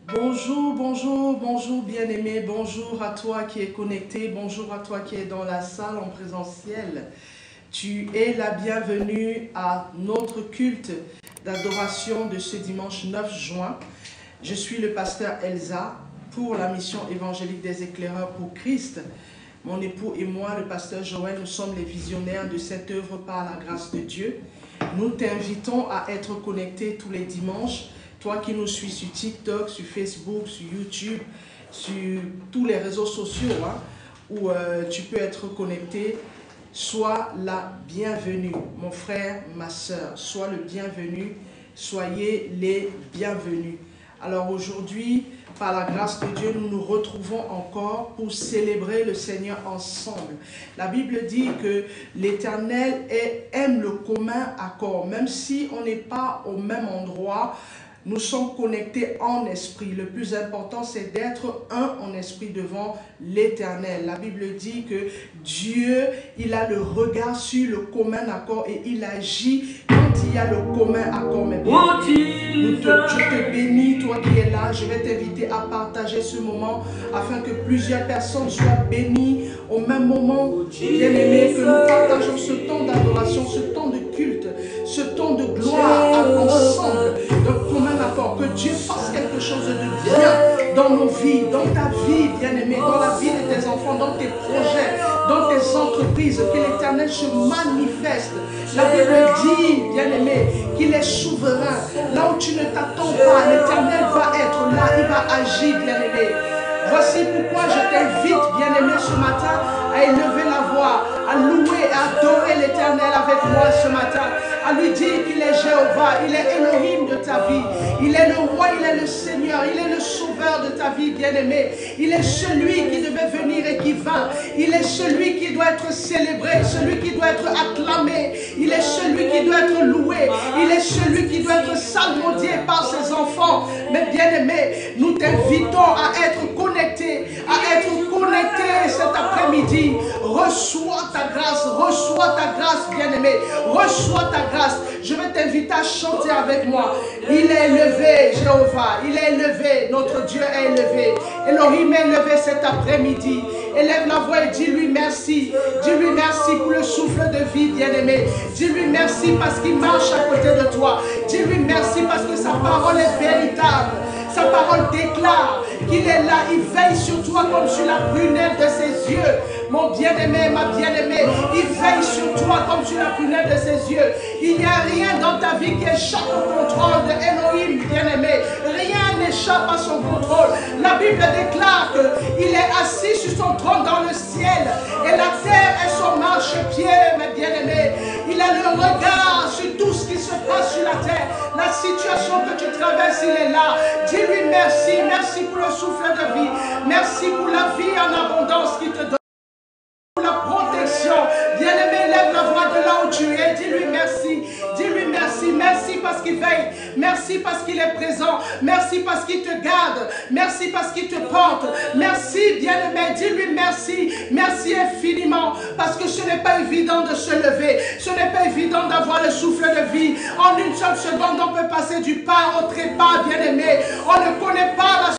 Bonjour, bonjour, bonjour bien-aimé, bonjour à toi qui es connecté, bonjour à toi qui es dans la salle en présentiel. Tu es la bienvenue à notre culte d'adoration de ce dimanche 9 juin. Je suis le pasteur Elsa pour la mission évangélique des éclaireurs pour Christ. Mon époux et moi, le pasteur Joël, nous sommes les visionnaires de cette œuvre par la grâce de Dieu. Nous t'invitons à être connecté tous les dimanches. Toi qui nous suis sur TikTok, sur Facebook, sur YouTube, sur tous les réseaux sociaux, où tu peux être connecté, sois la bienvenue. Mon frère, ma soeur, sois le bienvenu. Soyez les bienvenus. Alors aujourd'hui, par la grâce de Dieu, nous nous retrouvons encore pour célébrer le Seigneur ensemble. La Bible dit que l'Éternel aime le commun accord. Même si on n'est pas au même endroit, nous sommes connectés en esprit. Le plus important, c'est d'être un en esprit devant l'Éternel. La Bible dit que Dieu, il a le regard sur le commun accord et il agit quand il y a le commun accord. Mais bien, je te bénis, toi qui es là. Je vais t'inviter à partager ce moment afin que plusieurs personnes soient bénies au même moment. Bien-aimés, que nous partageons ce temps d'adoration, ce temps de culte, ce temps de gloire ensemble, d'un commun accord. Que Dieu fasse quelque chose de bien dans nos vies, dans ta vie, bien-aimé, dans la vie de tes enfants, dans tes projets, dans tes entreprises, que l'Éternel se manifeste. La Bible dit, bien-aimé, qu'il est souverain. Là où tu ne t'attends pas, l'Éternel va être là, il va agir, bien-aimé. Voici pourquoi je t'invite, bien-aimé, ce matin, à élever la voix, à louer, à adorer l'Éternel avec moi ce matin, à lui dire qu'il est Jéhovah, il est Elohim de ta vie, il est le roi, il est le Seigneur, il est le sauveur de ta vie, bien-aimé. Il est celui qui devait venir et qui vint, il est celui qui doit être célébré, celui qui doit être acclamé, il est celui qui doit être loué, il est celui qui doit être salmodié par ses enfants. Mais bien-aimé, nous t'invitons à être connecté cet après-midi. Reçois ta grâce, bien-aimé, reçois ta grâce. Je vais t'inviter à chanter avec moi. Il est élevé, Jéhovah, il est élevé, notre Dieu est élevé. Elohim est élevé cet après-midi. Élève la voix et dis-lui merci. Dis-lui merci pour le souffle de vie, bien-aimé. Dis-lui merci parce qu'il marche à côté de toi. Dis-lui merci parce que sa parole est véritable. Sa parole déclare qu'il est là, il veille sur toi comme sur la prunelle de ses yeux. Mon bien-aimé, ma bien-aimée, il veille sur toi comme sur la prunelle de ses yeux. Il n'y a rien dans ta vie qui échappe au contrôle de Elohim, bien-aimé. Rien n'échappe à son contrôle. La Bible déclare qu'il est assis sur son trône dans le ciel et la terre est son marchepied, mes bien-aimés. Il a le regard sur tout ce qui se passe sur la terre. La situation que tu traverses, il est là. Dis-lui merci, merci pour le souffle de vie. Merci pour la vie en abondance qu'il te donne. Pour la protection. Bien-aimé, lève la voix de là où tu es. Dis-lui merci. Dis-lui merci. Merci parce qu'il veille. Merci parce qu'il est présent. Merci parce qu'il te garde. Merci parce qu'il te porte. Merci, bien-aimé. Dis-lui merci. Merci infiniment. Parce que ce n'est pas évident de se lever. Ce n'est pas évident d'avoir le souffle de vie. En une seule seconde, on peut passer du pas au trépas, bien-aimé. On ne connaît pas la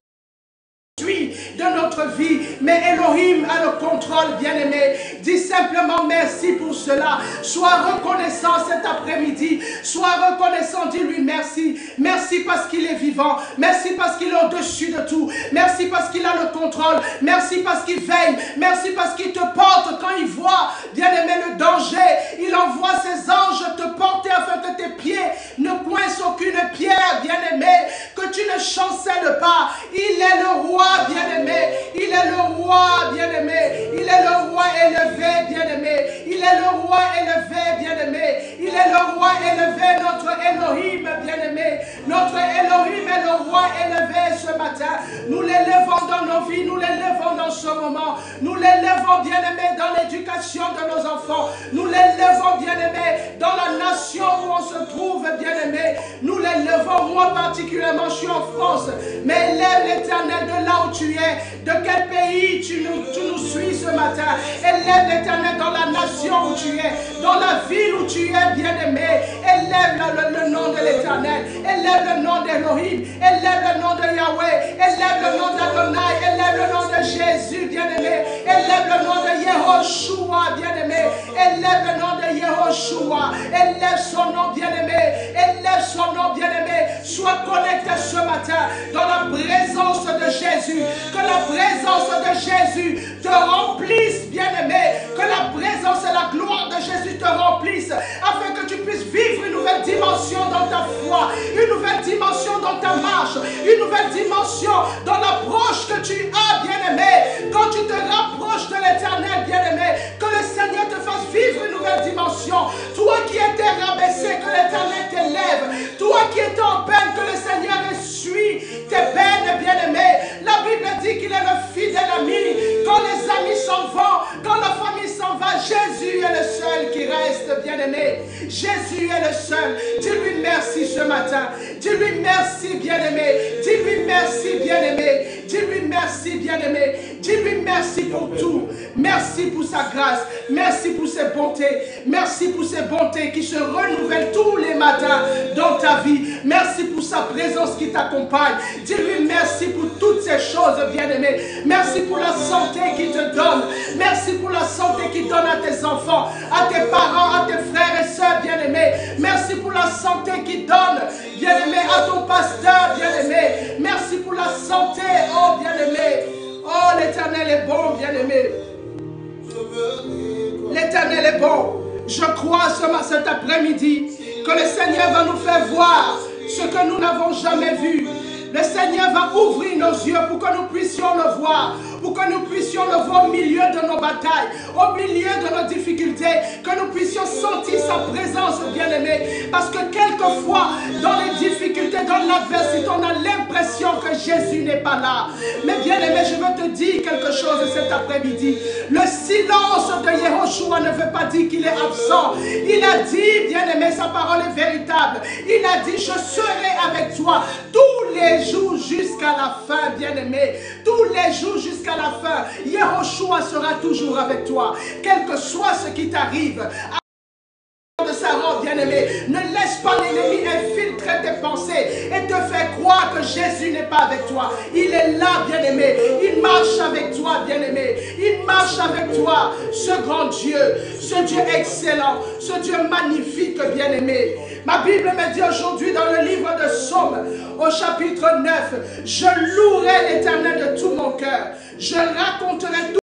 de notre vie, mais Elohim a le contrôle, bien-aimé. Dis simplement merci pour cela. Sois reconnaissant cet après-midi. Sois reconnaissant, dis-lui merci. Merci parce qu'il est vivant. Merci parce qu'il est au-dessus de tout. Merci parce qu'il a le contrôle. Merci parce qu'il veille. Merci parce qu'il te porte quand il voit, bien-aimé, le danger. Il envoie ses anges te porter afin que tes pieds ne coincent aucune pierre, bien-aimé, que tu ne chancelles pas. Il est le roi, bien-aimé. Il est le roi, bien-aimé. Il est le roi élevé, bien-aimé. Il est le roi élevé, bien-aimé. Il est le roi élevé, notre Elohim, bien-aimé. Notre Elohim est le roi élevé ce matin. Nous l'élevons dans nos vies, nous l'élevons dans ce moment. Nous l'élevons, bien-aimé, dans l'éducation de nos enfants. Nous l'élevons, bien-aimé, dans la nation où on se trouve, bien-aimé. Nous l'élevons, moi particulièrement, je suis en France. Mais élève l'Éternel de là où tu es. De quel pays tu nous suis ce matin. Élève l'Éternel dans la nation où tu es. Dans la ville où tu es, bien-aimé. Élève le nom de l'Éternel. l'Éternel. Élève le nom d'Elohim. Élève le nom de Yahweh. Élève le nom d'Adonai. Élève le nom de Jésus, bien-aimé. Élève le nom de Yehoshua, bien-aimé. Élève le nom de Yehoshua. Élève son nom, bien-aimé. Élève son nom, bien-aimé. Sois connecté ce matin dans la présence de Jésus. Que la présence de Jésus te remplisse, bien-aimé. Que la présence et la gloire de Jésus te remplissent afin que tu puisses vivre une nouvelle dimension dans ta foi, une nouvelle dimension dans ta marche, une nouvelle dimension dans l'approche que tu as, bien-aimé. Quand tu te rapproches de l'Éternel, bien-aimé, que le Seigneur te fasse vivre une nouvelle dimension. Toi qui étais rabaissé, que l'Éternel t'élève. Toi qui étais en peine, que le Seigneur essuie tes peines, bien-aimé. La Bible dit qu'il est le fidèle ami. Quand les amis s'en vont, quand la famille s'en va, Jésus est le seul qui reste, bien-aimé. Jésus est le seul. Dis-lui merci ce matin. Dis-lui merci, bien-aimé. Dis-lui merci, bien-aimé. Dis-lui merci, bien-aimé. Dis-lui merci pour tout. Merci pour sa grâce. Merci pour ses bontés. Merci pour ses bontés qui se renouvellent tous les matins dans ta vie. Merci pour sa présence qui t'accompagne. Dis-lui merci pour toutes ces choses, bien-aimé. Merci pour la santé qu'il te donne. Merci pour la santé qu'il donne à tes enfants, à tes parents, à tes frères et sœurs, bien-aimés. Merci pour la santé qu'il donne, bien-aimé, à ton pasteur, bien-aimé. Merci pour la santé, oh bien-aimé. Oh, l'Éternel est bon, bien-aimé. L'Éternel est bon. Je crois cet après-midi que le Seigneur va nous faire voir ce que nous n'avons jamais vu. Le Seigneur va ouvrir nos yeux pour que nous puissions le voir, pour que nous puissions le voir au milieu de nos batailles, au milieu de nos difficultés, que nous puissions sentir sa présence, bien-aimé. Parce que quelquefois, dans les difficultés, dans l'adversité, on a l'impression que Jésus n'est pas là. Mais bien-aimé, je veux te dire quelque chose cet après-midi. Le silence de Yehoshua ne veut pas dire qu'il est absent. Il a dit, bien-aimé, sa parole est véritable. Il a dit, je serai avec toi tous les jours jusqu'à la fin, bien-aimé. Tous les jours jusqu'à la fin. Yehoshua sera toujours avec toi. Quel que soit ce qui t'arrive. De sa robe, bien-aimé, ne laisse pas l'ennemi infiltrer tes pensées et te faire croire que Jésus n'est pas avec toi. Il est là, bien-aimé. Il marche avec toi, bien-aimé. Il marche avec toi, ce grand Dieu, ce Dieu excellent, ce Dieu magnifique, bien-aimé. Ma Bible me dit aujourd'hui dans le livre de Psaume, au chapitre 9, je louerai l'Éternel de tout mon cœur. Je raconterai tout.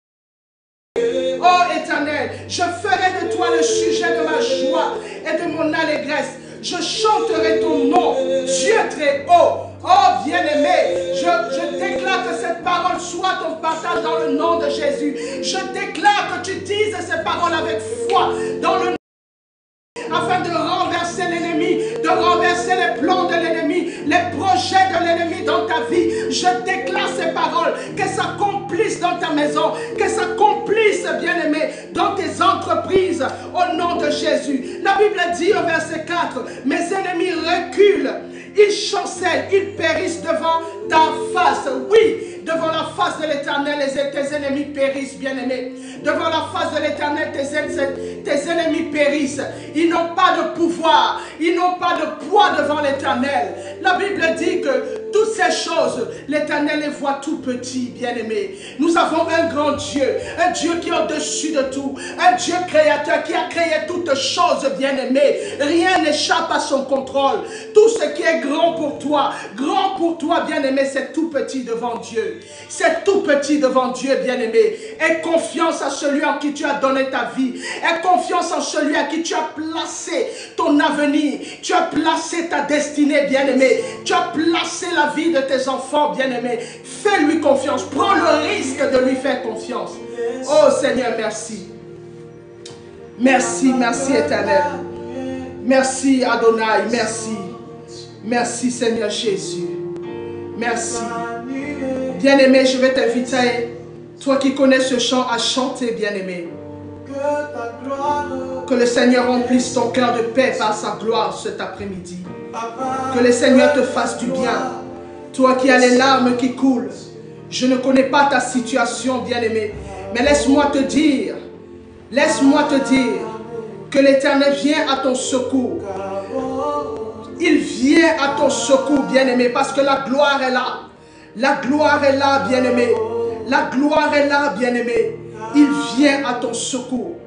Oh Éternel, je ferai de toi le sujet de ma joie et de mon allégresse. Je chanterai ton nom, Dieu très haut. Oh bien-aimé, je déclare que cette parole soit ton partage dans le nom de Jésus. Je déclare que tu dises ces paroles avec foi dans le nom afin de renverser l'ennemi, de renverser les plans de l'ennemi, les projets de l'ennemi dans ta vie. Je déclare ces paroles, que ça accomplisse dans ta maison, que ça accomplisse, bien-aimé, dans tes entreprises, au nom de Jésus. La Bible dit au verset 4, mes ennemis reculent, ils chancellent, ils périssent devant ta face. Oui, devant la face de l'Éternel, tes ennemis périssent, bien-aimés. Devant la face de l'Éternel, tes ennemis périssent. Ils n'ont pas de pouvoir, ils n'ont pas de poids devant l'Éternel. La Bible dit que toutes ces choses, l'Éternel les voit tout petits, bien-aimés. Nous avons un grand Dieu, un Dieu qui est au-dessus de tout, un Dieu créateur qui a créé toutes choses, bien-aimés. Rien n'échappe à son contrôle. Tout ce qui est grand pour toi, bien-aimé, c'est tout petit devant Dieu. C'est tout petit devant Dieu, bien-aimé. Aie confiance à celui en qui tu as donné ta vie. Aie confiance en celui à qui tu as placé ton avenir. Tu as placé ta destinée, bien-aimé. Tu as placé la vie de tes enfants, bien-aimé. Fais-lui confiance. Prends le risque de lui faire confiance. Oh Seigneur, merci. Merci, merci Éternel. Merci Adonai, merci. Merci Seigneur Jésus. Merci. Bien-aimé, je vais t'inviter, toi qui connais ce chant, à chanter, bien-aimé. Que le Seigneur remplisse ton cœur de paix par sa gloire cet après-midi. Que le Seigneur te fasse du bien. Toi qui as les larmes qui coulent, je ne connais pas ta situation, bien-aimé, mais laisse-moi te dire que l'Éternel vient à ton secours. Il vient vient à ton secours, bien-aimé, parce que la gloire est là. La gloire est là, bien-aimé. La gloire est là, bien-aimé. Il vient à ton secours.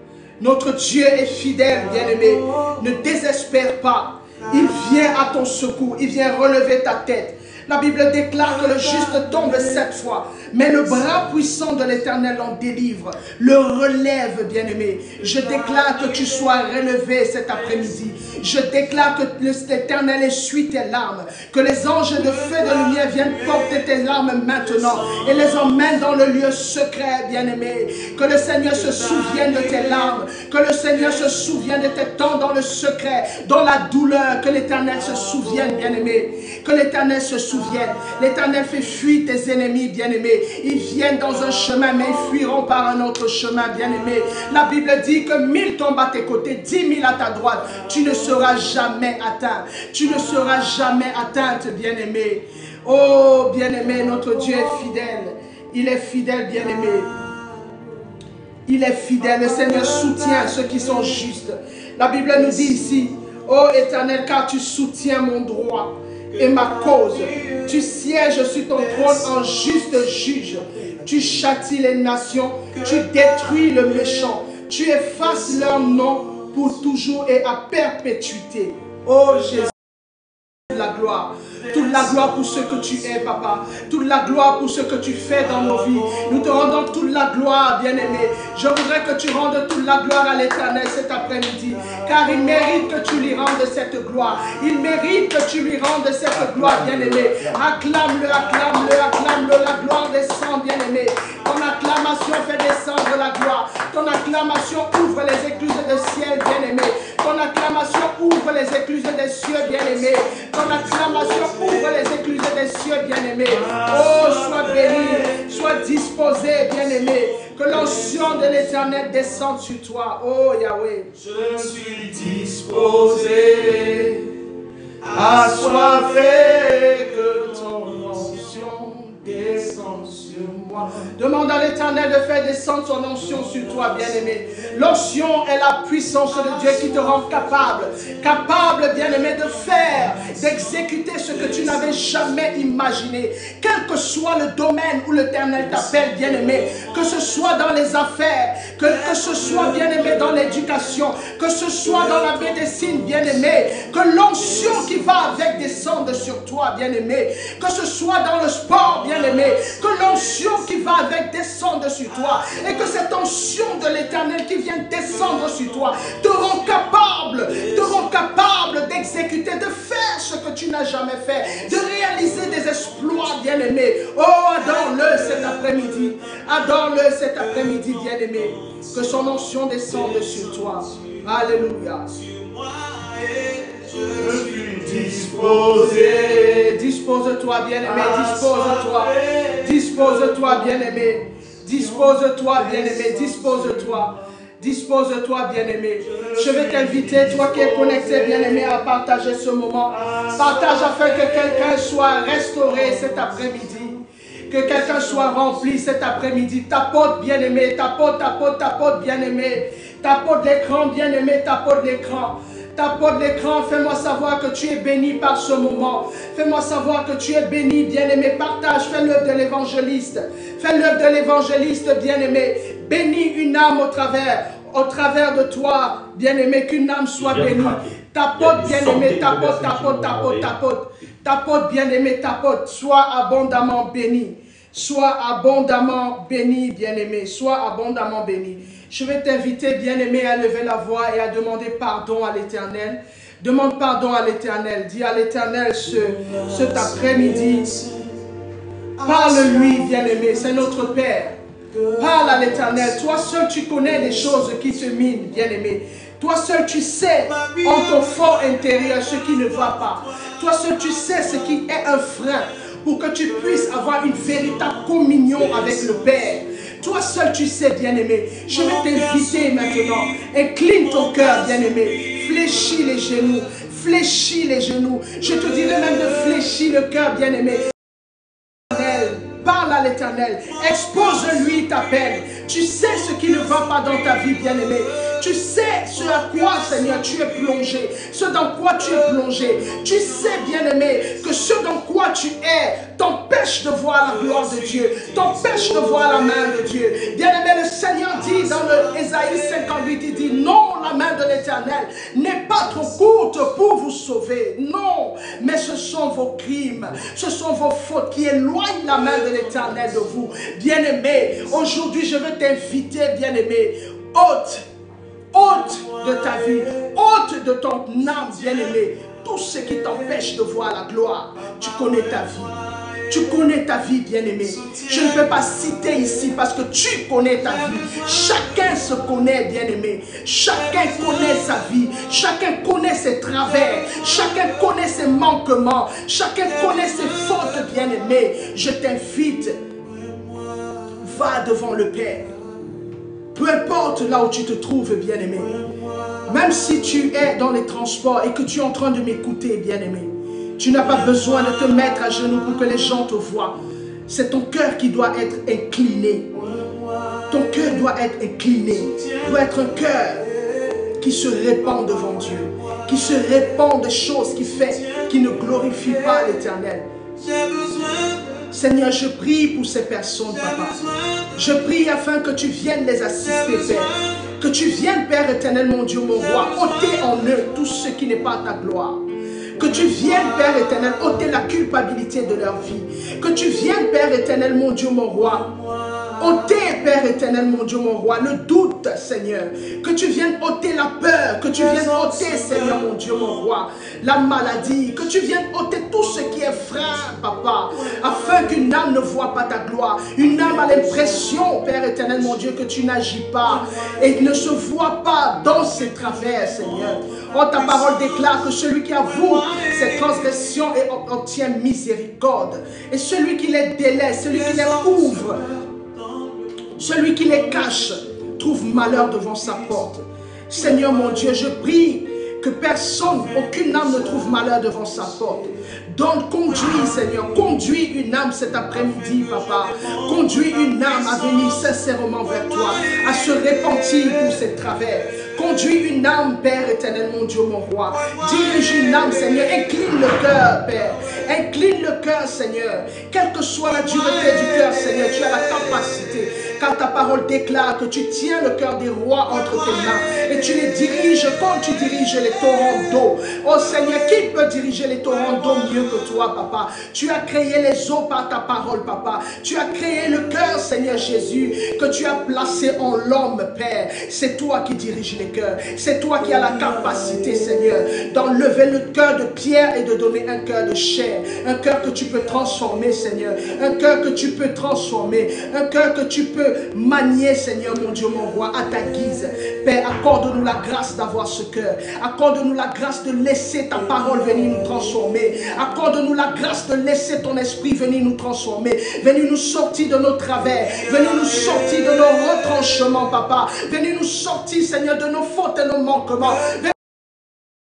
Notre Dieu est fidèle, bien-aimé. Ne désespère pas. Il vient à ton secours. Il vient relever ta tête. La Bible déclare que le juste tombe 7 fois, mais le bras puissant de l'Éternel en délivre, le relève, bien-aimé. Je déclare que tu sois relevé cet après-midi. Je déclare que l'Éternel essuie tes larmes, que les anges de feu et de lumière viennent porter tes larmes maintenant et les emmènent dans le lieu secret, bien-aimé. Que le Seigneur se souvienne de tes larmes, que le Seigneur se souvienne de tes temps dans le secret, dans la douleur, que l'Éternel se souvienne, bien-aimé. Que l'Éternel se souvienne. L'Éternel fait fuir tes ennemis, bien-aimés. Ils viennent dans un chemin, mais ils fuiront par un autre chemin, bien-aimé. La Bible dit que 1000 tombent à tes côtés, 10 000 à ta droite. Tu ne seras jamais atteint. Tu ne seras jamais atteinte, bien-aimé. Oh, bien-aimé, notre Dieu est fidèle. Il est fidèle, bien-aimé. Il est fidèle. Le Seigneur soutient ceux qui sont justes. La Bible nous dit ici, ô Éternel, car tu soutiens mon droit et ma cause. Tu sièges sur ton trône en juste juge. Tu châties les nations, tu détruis le méchant. Tu effaces leur nom pour toujours et à perpétuité. Oh Jésus, la gloire. Toute la gloire pour ce que tu es, papa. Toute la gloire pour ce que tu fais dans nos vies. Nous te rendons toute la gloire, bien-aimé. Je voudrais que tu rendes toute la gloire à l'Éternel cet après-midi. Car il mérite que tu lui rendes cette gloire. Il mérite que tu lui rendes cette gloire, bien-aimé. Acclame-le, acclame-le, acclame-le. La gloire descend, bien-aimé. Ton acclamation fait descendre la gloire. Ton acclamation ouvre les écluses du ciel, bien-aimé. Ton acclamation ouvre les écluses des cieux, bien-aimé. Ton acclamation ouvre les écluses des cieux, bien-aimé. Oh, sois béni, sois disposé, bien-aimé. Que l'onction de l'Éternel descende sur toi. Oh, Yahweh. Je suis disposé, assoiffé, que ton onction descende sur moi. Demande à l'Éternel de faire descendre son onction sur toi, bien-aimé. L'onction est la puissance de Dieu qui te rend capable. Capable, bien-aimé, de faire, d'exécuter ce que tu n'avais jamais imaginé. Quel que soit le domaine où l'Éternel t'appelle, bien-aimé. Que ce soit dans les affaires, que ce soit, bien-aimé, dans l'éducation, que ce soit dans la médecine, bien-aimé. Que l'onction qui va avec descende sur toi, bien-aimé. Que ce soit dans le sport, bien-aimé. Que l'onction qui va avec descende sur toi. Et que cette onction de l'Éternel qui vient descendre sur toi te rend capable d'exécuter, de faire ce que tu n'as jamais fait, de réaliser des exploits, bien-aimé. Oh, adore-le cet après-midi. Adore-le cet après-midi, bien-aimé. Que son onction descende sur toi. Alléluia. Je suis disposé. Dispose-toi, bien-aimé. Dispose-toi. Dispose-toi, bien-aimé. Dispose-toi, bien-aimé. Dispose-toi. Dispose-toi, bien-aimé. Je vais t'inviter, toi qui es connecté, bien-aimé, à partager ce moment. Partage afin que quelqu'un soit restauré cet après-midi. Que quelqu'un soit rempli cet après-midi. Tapote, bien-aimé. Tapote, tapote, tapote, bien-aimé. Tapote l'écran, bien-aimé. Tapote l'écran. Tapote l'écran, fais-moi savoir que tu es béni par ce moment. Fais-moi savoir que tu es béni, bien-aimé. Partage, fais l'œuvre de l'évangéliste. Fais l'œuvre de l'évangéliste, bien-aimé. Bénis une âme au travers de toi, bien-aimé, qu'une âme soit bénie. Tapote, bien-aimé, tapote, tapote, tapote, tapote. Tapote, bien-aimé, tapote. Sois abondamment béni. Sois abondamment béni, bien-aimé. Sois abondamment béni. Je vais t'inviter, bien-aimé, à lever la voix et à demander pardon à l'Éternel. Demande pardon à l'Éternel. Dis à l'Éternel cet après-midi. Parle-lui, bien-aimé. C'est notre Père. Parle à l'Éternel. Toi seul, tu connais les choses qui te minent, bien-aimé. Toi seul, tu sais en ton fort intérieur ce qui ne va pas. Toi seul, tu sais ce qui est un frein pour que tu puisses avoir une véritable communion avec le Père. Toi seul, tu sais, bien-aimé. Je vais t'inviter maintenant. Incline ton cœur, bien-aimé. Fléchis les genoux. Fléchis les genoux. Je te dirais même de fléchir le cœur, bien-aimé. Parle à l'Éternel. Expose-lui ta peine. Tu sais ce qui ne va pas dans ta vie, bien-aimé. Tu sais ce à quoi, Seigneur, tu es plongé. Ce dans quoi tu es plongé. Tu sais, bien-aimé, que ce dans quoi tu es t'empêche de voir la gloire de Dieu. T'empêche de voir la main de Dieu. Bien-aimé, le Seigneur dit dans le Ésaïe 58, il dit non, la main de l'Éternel n'est pas trop courte pour vous sauver. Non, mais ce sont vos crimes, ce sont vos fautes qui éloignent la main de l'Éternel de vous. Bien-aimé, aujourd'hui je veux t'inviter, bien-aimé, ôte de ta vie, ôte de ton âme, bien-aimé, tout ce qui t'empêche de voir la gloire. Tu connais ta vie. Tu connais ta vie, bien-aimé. Je ne peux pas citer ici parce que tu connais ta vie. Chacun se connaît, bien-aimé. Chacun connaît sa vie. Chacun connaît ses travers. Chacun connaît ses manquements. Chacun connaît ses fautes, bien-aimé. Je t'invite, va devant le Père. Peu importe là où tu te trouves, bien-aimé. Même si tu es dans les transports et que tu es en train de m'écouter, bien-aimé. Tu n'as pas besoin de te mettre à genoux pour que les gens te voient. C'est ton cœur qui doit être incliné. Ton cœur doit être incliné. Doit être un cœur qui se répand devant Dieu. Qui se répand des choses qui ne glorifient pas l'Éternel. Seigneur, je prie pour ces personnes, Papa. Je prie afin que tu viennes les assister, Père. Que tu viennes, Père éternel, mon Dieu, mon roi, ôter en eux tout ce qui n'est pas ta gloire. Que tu viennes, Père éternel, ôter la culpabilité de leur vie. Que tu viennes, Père éternel, mon Dieu, mon roi, ôter, Père éternel, mon Dieu, mon roi, le doute, Seigneur. Que tu viennes ôter la peur. Que tu viennes ôter, Seigneur, mon Dieu, mon roi, la maladie. Que tu viennes ôter tout ce qui est frein, Papa, afin qu'une âme ne voit pas ta gloire. Une âme a l'impression, Père éternel, mon Dieu, que tu n'agis pas et ne se voit pas dans ses travers, Seigneur. Oh, ta parole déclare que celui qui avoue ses transgressions et obtient miséricorde. Et celui qui les délaisse, celui qui les couvre, celui qui les cache, trouve malheur devant sa porte. Seigneur mon Dieu, je prie que personne, aucune âme ne trouve malheur devant sa porte. Donc conduis, Seigneur, conduis une âme cet après-midi, Papa. Conduis une âme à venir sincèrement vers toi, à se repentir pour ses travers. Conduis une âme, Père éternel, mon Dieu, mon roi. Dirige une âme, Seigneur. Incline le cœur, Père. Incline le cœur, Seigneur. Quelle que soit la dureté du cœur, Seigneur, tu as la capacité. Car ta parole déclare que tu tiens le cœur des rois entre tes mains et tu les diriges comme tu diriges les torrents d'eau. Oh Seigneur, qui peut diriger les torrents d'eau mieux que toi, Papa? Tu as créé les eaux par ta parole, Papa. Tu as créé le cœur, Seigneur Jésus, que tu as placé en l'homme, Père. C'est toi qui diriges les cœurs. C'est toi qui as la capacité, Seigneur, d'enlever le cœur de pierre et de donner un cœur de chair. Un cœur que tu peux transformer, Seigneur. Un cœur que tu peux transformer. Un cœur que tu peux manier, Seigneur, mon Dieu, mon roi, à ta guise. Père, accorde-nous la grâce d'avoir ce cœur. Accorde-nous la grâce de laisser ta parole venir nous transformer. Accorde-nous la grâce de laisser ton esprit venir nous transformer. Venir nous sortir de nos travers. Venir nous sortir de nos retranchements, Papa. Venir nous sortir, Seigneur, de nos fautes et nos manquements.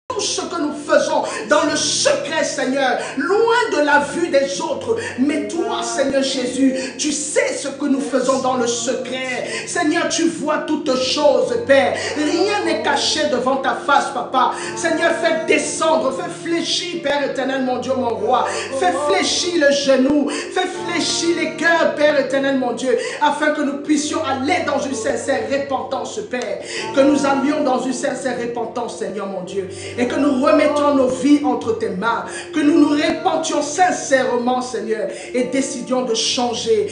Tout ce que nous faisons dans le secret, Seigneur, loin de la vue des autres. Mais toi, Seigneur Jésus, tu sais ce que nous faisons dans le secret. Seigneur, tu vois toutes choses, Père. Rien n'est caché devant ta face, Papa. Seigneur, fais descendre, fais fléchir, Père éternel, mon Dieu, mon roi. Fais fléchir le genou, fais fléchir les cœurs, Père éternel, mon Dieu, afin que nous puissions aller dans une sincère repentance, Père. Que nous allions dans une sincère repentance, Seigneur, mon Dieu. Et que nous remettions nos vies entre tes mains, que nous nous repentions sincèrement, Seigneur, et décidions de changer,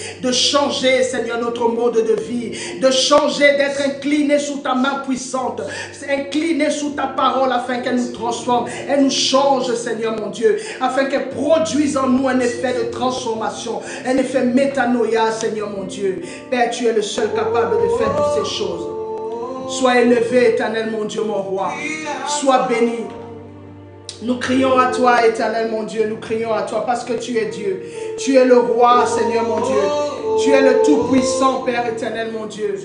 Seigneur, notre mode de vie, de changer, d'être inclinés sous ta main puissante, inclinés sous ta parole afin qu'elle nous transforme, elle nous change, Seigneur mon Dieu, afin qu'elle produise en nous un effet de transformation, un effet métanoïa, Seigneur mon Dieu. Père, tu es le seul capable de faire toutes ces choses. Sois élevé, éternel mon Dieu, mon roi. Sois béni. Nous crions à toi, éternel mon Dieu. Nous crions à toi parce que tu es Dieu. Tu es le roi, Seigneur mon Dieu. Tu es le tout-puissant, Père éternel mon Dieu.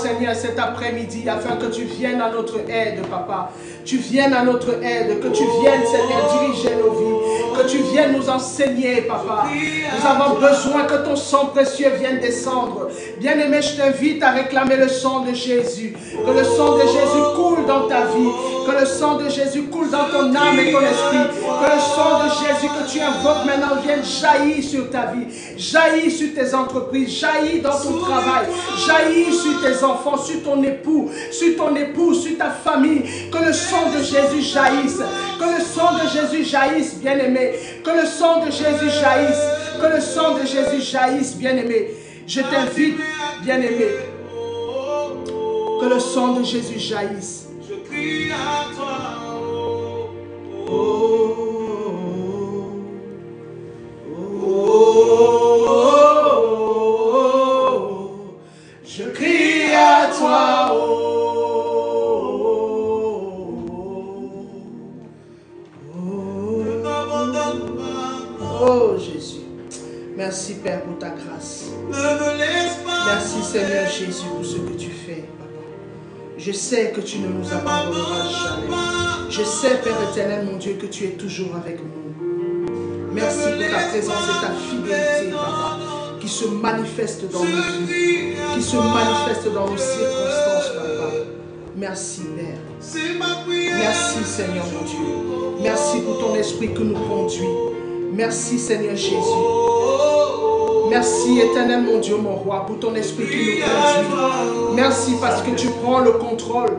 Seigneur, cet après-midi, afin que tu viennes à notre aide, Papa. Tu viennes à notre aide, que tu viennes, Seigneur, diriger nos vies. Que tu viennes nous enseigner, papa. Nous avons besoin que ton sang précieux vienne descendre. Bien-aimé, je t'invite à réclamer le sang de Jésus. Que le sang de Jésus coule dans ta vie. Que le sang de Jésus coule dans ton âme et ton esprit. Que le sang de Jésus que tu invoques maintenant vienne jaillir sur ta vie. Jaillir sur tes entreprises. Jaillir dans ton travail. Jaillir sur tes enfants, sur ton époux, sur ton épouse, sur ta famille. Que le sang de Jésus jaillisse. Que le sang de Jésus jaillisse, bien-aimé. Que le sang de Jésus jaillisse. Que le sang de Jésus jaillisse, bien-aimé. Je t'invite, bien-aimé. Que le sang de Jésus jaillisse. Je crie à toi. Je crie à toi. Oh Jésus. Merci Père pour ta grâce. Merci Seigneur Jésus pour ce que tu fais, Papa. Je sais que tu ne nous abandonneras jamais. Je sais, Père éternel, mon Dieu, que tu es toujours avec nous. Merci pour ta présence et ta fidélité, Papa, qui se manifeste dans nos vies, qui se manifeste dans nos circonstances, Papa. Merci, Père. Merci, Seigneur, mon Dieu. Merci pour ton esprit que nous conduit. Merci, Seigneur Jésus. Merci, éternel, mon Dieu, mon roi, pour ton esprit qui nous conduit. Merci parce que tu prends le contrôle.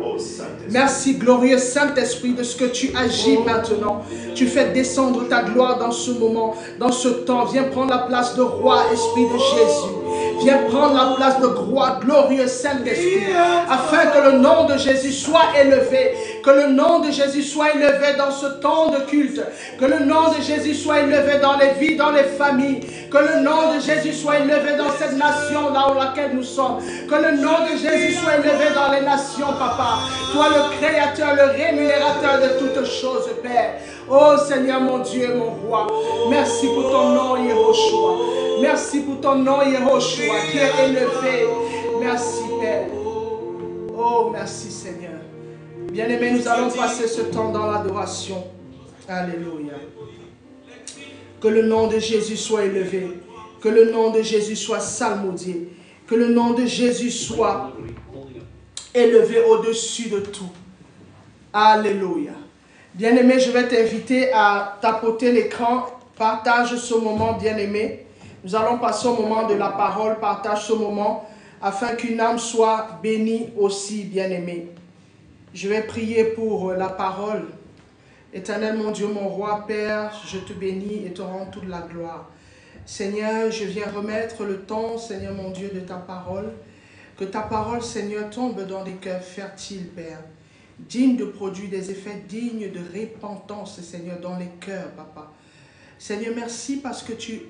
Merci, glorieux Saint-Esprit, de ce que tu agis maintenant. Tu fais descendre ta gloire dans ce moment, dans ce temps. Viens prendre la place de roi, Esprit de Jésus. Viens prendre la place de roi, glorieux Saint-Esprit, afin que le nom de Jésus soit élevé. Que le nom de Jésus soit élevé dans ce temps de culte. Que le nom de Jésus soit élevé dans les vies, dans les familles. Que le nom de Jésus soit élevé dans cette nation là où laquelle nous sommes. Que le nom de Jésus soit élevé dans les nations, Papa. Toi le Créateur, le rémunérateur de toutes choses, Père. Oh Seigneur mon Dieu, mon roi. Merci pour ton nom, Yehoshua. Merci pour ton nom, Yehoshua, qui est élevé. Merci, Père. Oh, merci, Seigneur. Bien-aimés, nous allons passer ce temps dans l'adoration. Alléluia. Que le nom de Jésus soit élevé. Que le nom de Jésus soit salmodié. Que le nom de Jésus soit élevé au-dessus de tout. Alléluia. Bien-aimé, je vais t'inviter à tapoter l'écran. Partage ce moment, bien-aimé. Nous allons passer au moment de la parole. Partage ce moment afin qu'une âme soit bénie aussi, bien-aimée. Je vais prier pour la parole. Éternel, mon Dieu, mon roi, Père, je te bénis et te rends toute la gloire. Seigneur, je viens remettre le temps, Seigneur, mon Dieu, de ta parole. Que ta parole, Seigneur, tombe dans des cœurs fertiles, Père. Digne de produire des effets dignes de repentance, Seigneur, dans les cœurs, Papa. Seigneur, merci parce que tu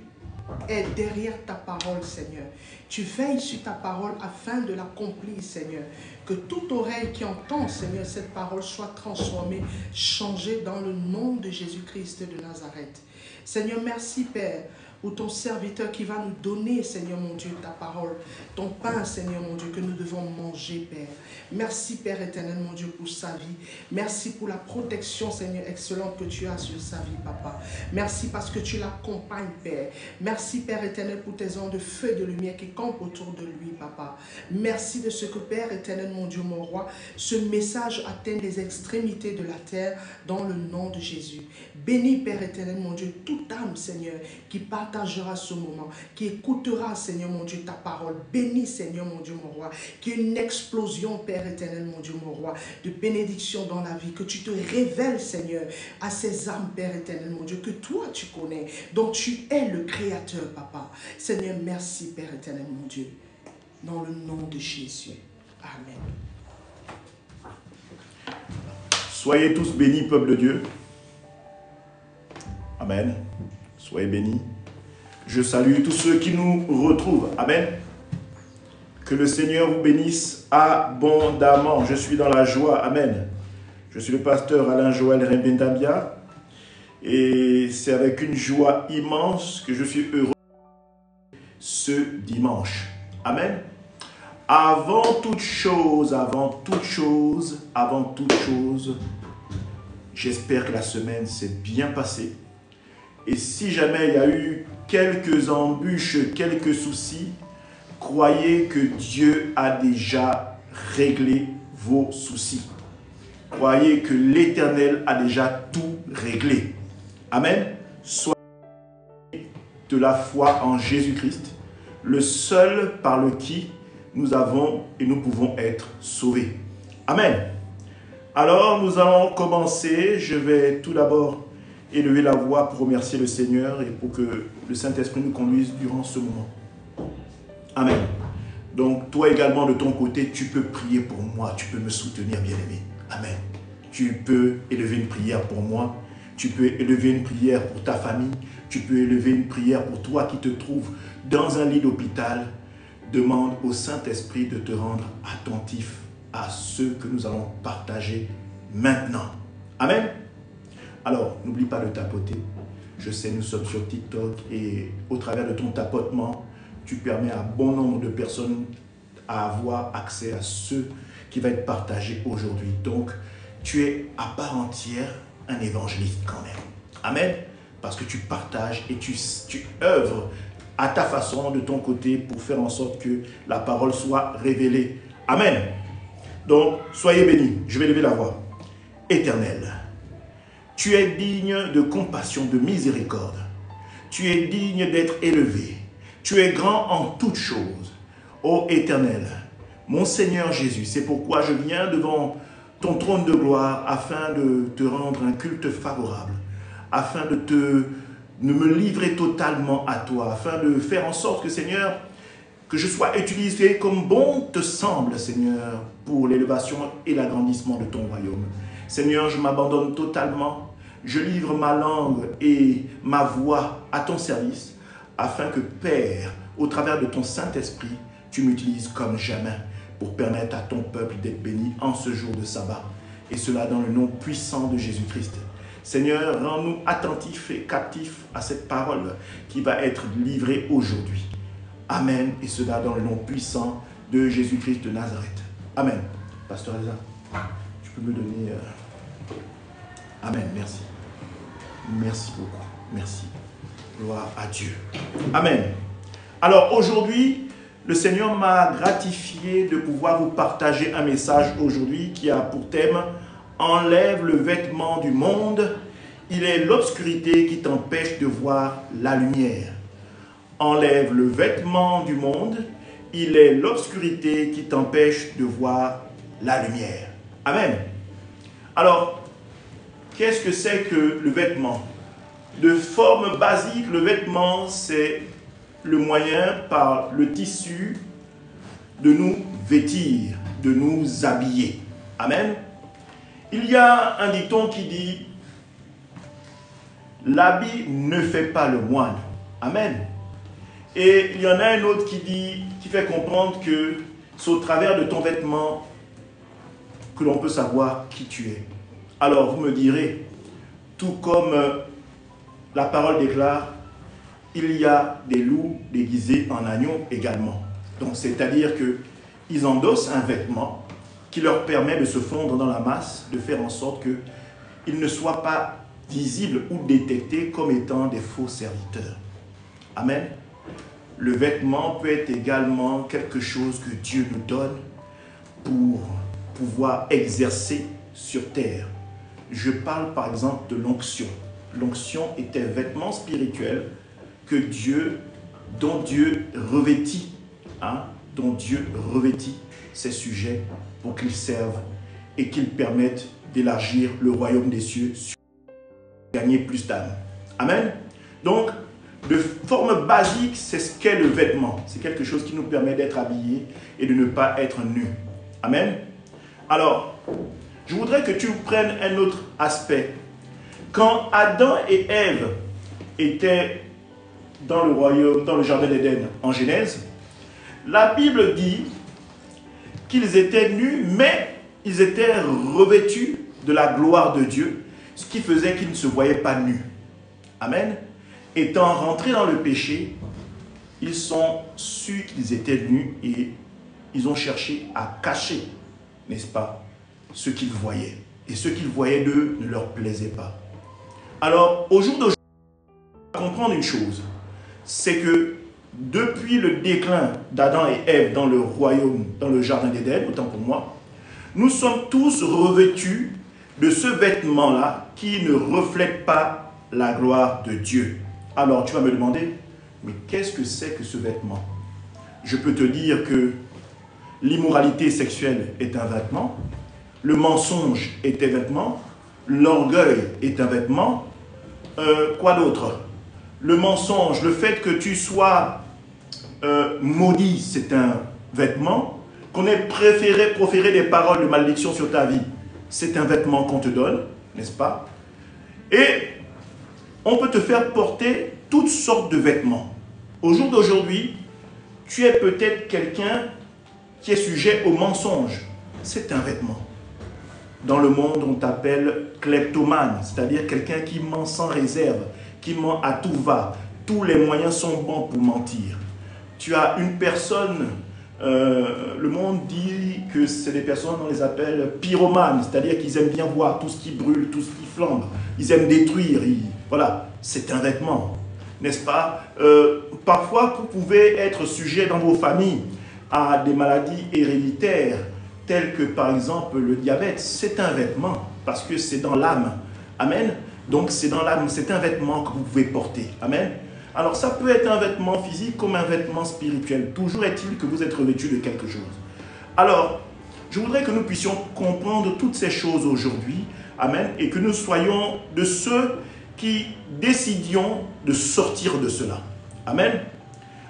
es derrière ta parole, Seigneur. Tu veilles sur ta parole afin de l'accomplir, Seigneur. Que toute oreille qui entend, Seigneur, cette parole soit transformée, changée dans le nom de Jésus-Christ de Nazareth. Seigneur, merci, Père, pour ton serviteur qui va nous donner, Seigneur mon Dieu, ta parole, ton pain, Seigneur mon Dieu, que nous devons manger, Père. Merci, Père éternel, mon Dieu, pour sa vie. Merci pour la protection, Seigneur, excellente que tu as sur sa vie, Papa. Merci parce que tu l'accompagnes, Père. Merci, Père éternel, pour tes ondes de feu et de lumière qui campent autour de lui, Papa. Merci de ce que, Père éternel, mon Dieu, mon roi, ce message atteint les extrémités de la terre dans le nom de Jésus. Bénis, Père éternel, mon Dieu, toute âme, Seigneur, qui partagera ce moment, qui écoutera, Seigneur, mon Dieu, ta parole. Bénis, Seigneur, mon Dieu, mon roi, qu'il y ait une explosion, Père éternel, mon Dieu, mon roi, de bénédiction dans la vie, que tu te révèles, Seigneur, à ces âmes, Père éternel, mon Dieu, que toi, tu connais, dont tu es le Créateur, Papa. Seigneur, merci, Père éternel, mon Dieu, dans le nom de Jésus. Amen. Soyez tous bénis, peuple de Dieu. Amen. Soyez bénis. Je salue tous ceux qui nous retrouvent. Amen. Que le Seigneur vous bénisse abondamment. Je suis dans la joie. Amen. Je suis le pasteur Alain Joël Rembendabia. Et c'est avec une joie immense que je suis heureux ce dimanche. Amen. Avant toute chose, j'espère que la semaine s'est bien passée. Et si jamais il y a eu quelques embûches, quelques soucis, croyez que Dieu a déjà réglé vos soucis. Croyez que l'Éternel a déjà tout réglé. Amen. Soyez de la foi en Jésus-Christ, le seul par le qui nous avons et nous pouvons être sauvés. Amen. Alors, nous allons commencer. Je vais tout d'abord élever la voix pour remercier le Seigneur et pour que le Saint-Esprit nous conduise durant ce moment. Amen. Donc, toi également, de ton côté, tu peux prier pour moi. Tu peux me soutenir, bien-aimé. Amen. Tu peux élever une prière pour moi. Tu peux élever une prière pour ta famille. Tu peux élever une prière pour toi qui te trouves dans un lit d'hôpital. Demande au Saint-Esprit de te rendre attentif à ce que nous allons partager maintenant. Amen. Alors, n'oublie pas de tapoter. Je sais, nous sommes sur TikTok et au travers de ton tapotement, tu permets à bon nombre de personnes à avoir accès à ce qui va être partagé aujourd'hui. Donc, tu es à part entière un évangéliste quand même. Amen. Parce que tu partages et tu œuvres à ta façon, de ton côté, pour faire en sorte que la parole soit révélée. Amen. Donc, soyez bénis. Je vais lever la voix. Éternel, tu es digne de compassion, de miséricorde. Tu es digne d'être élevé. Tu es grand en toutes choses. Ô Éternel, mon Seigneur Jésus, c'est pourquoi je viens devant ton trône de gloire afin de te rendre un culte favorable, afin de me livrer totalement à toi, afin de faire en sorte que, Seigneur, que je sois utilisé comme bon te semble, Seigneur, pour l'élévation et l'agrandissement de ton royaume. Seigneur, je m'abandonne totalement, je livre ma langue et ma voix à ton service, afin que, Père, au travers de ton Saint-Esprit, tu m'utilises comme jamais pour permettre à ton peuple d'être béni en ce jour de sabbat. Et cela dans le nom puissant de Jésus-Christ. Seigneur, rends-nous attentifs et captifs à cette parole qui va être livrée aujourd'hui. Amen. Et cela dans le nom puissant de Jésus-Christ de Nazareth. Amen. Pasteur Elsa, tu peux me donner... Amen. Merci. Merci beaucoup. Merci. Gloire à Dieu. Amen. Alors aujourd'hui, le Seigneur m'a gratifié de pouvoir vous partager un message aujourd'hui qui a pour thème « Enlève le vêtement du monde, il est l'obscurité qui t'empêche de voir la lumière. » Enlève le vêtement du monde, il est l'obscurité qui t'empêche de voir la lumière. Amen. Alors, qu'est-ce que c'est que le vêtement? De forme basique, le vêtement, c'est le moyen par le tissu de nous vêtir, de nous habiller. Amen. Il y a un dicton qui dit « L'habit ne fait pas le moine ». Amen. Et il y en a un autre qui fait comprendre que c'est au travers de ton vêtement que l'on peut savoir qui tu es. Alors vous me direz, tout comme la parole déclare, il y a des loups déguisés en agneaux également. Donc c'est-à-dire qu'ils endossent un vêtement qui leur permet de se fondre dans la masse, de faire en sorte qu'ils ne soient pas visibles ou détectés comme étant des faux serviteurs. Amen. Le vêtement peut être également quelque chose que Dieu nous donne pour pouvoir exercer sur terre. Je parle par exemple de l'onction. L'onction est un vêtement spirituel dont Dieu revêtit, ses sujets pour qu'ils servent et qu'ils permettent d'élargir le royaume des cieux, gagner plus d'âmes. Amen. Donc, de forme basique, c'est ce qu'est le vêtement. C'est quelque chose qui nous permet d'être habillés et de ne pas être nus. Amen. Alors, je voudrais que tu prennes un autre aspect. Quand Adam et Ève étaient dans le royaume, dans le jardin d'Éden, en Genèse, la Bible dit qu'ils étaient nus, mais ils étaient revêtus de la gloire de Dieu, ce qui faisait qu'ils ne se voyaient pas nus. Amen. Étant rentrés dans le péché, ils sont su qu'ils étaient nus et ils ont cherché à cacher, n'est-ce pas, ce qu'ils voyaient. Et ce qu'ils voyaient d'eux ne leur plaisait pas. Alors, au jour d'aujourd'hui, comprendre une chose, c'est que depuis le déclin d'Adam et Ève dans le royaume, dans le jardin d'Éden, autant pour moi, nous sommes tous revêtus de ce vêtement-là qui ne reflète pas la gloire de Dieu. Alors tu vas me demander, mais qu'est-ce que c'est que ce vêtement? Je peux te dire que l'immoralité sexuelle est un vêtement, le mensonge est un vêtement, l'orgueil est un vêtement, quoi d'autre? Le mensonge, le fait que tu sois maudit, c'est un vêtement. Qu'on ait proféré des paroles de malédiction sur ta vie, c'est un vêtement qu'on te donne, n'est-ce pas? Et on peut te faire porter toutes sortes de vêtements. Au jour d'aujourd'hui, tu es peut-être quelqu'un qui est sujet au mensonge. C'est un vêtement. Dans le monde, on t'appelle kleptomane, c'est-à-dire quelqu'un qui ment sans réserve, qui ment à tout va. Tous les moyens sont bons pour mentir. Tu as une personne... le monde dit que c'est des personnes, on les appelle pyromanes, c'est-à-dire qu'ils aiment bien voir tout ce qui brûle, tout ce qui flambe. Ils aiment détruire. Voilà, c'est un vêtement, n'est-ce pas? Parfois, vous pouvez être sujet dans vos familles à des maladies héréditaires, telles que par exemple le diabète. C'est un vêtement, parce que c'est dans l'âme. Amen. Donc c'est dans l'âme, c'est un vêtement que vous pouvez porter. Amen. Alors ça peut être un vêtement physique comme un vêtement spirituel. Toujours est-il que vous êtes revêtu de quelque chose. Alors, je voudrais que nous puissions comprendre toutes ces choses aujourd'hui. Amen. Et que nous soyons de ceux qui décidions de sortir de cela. Amen.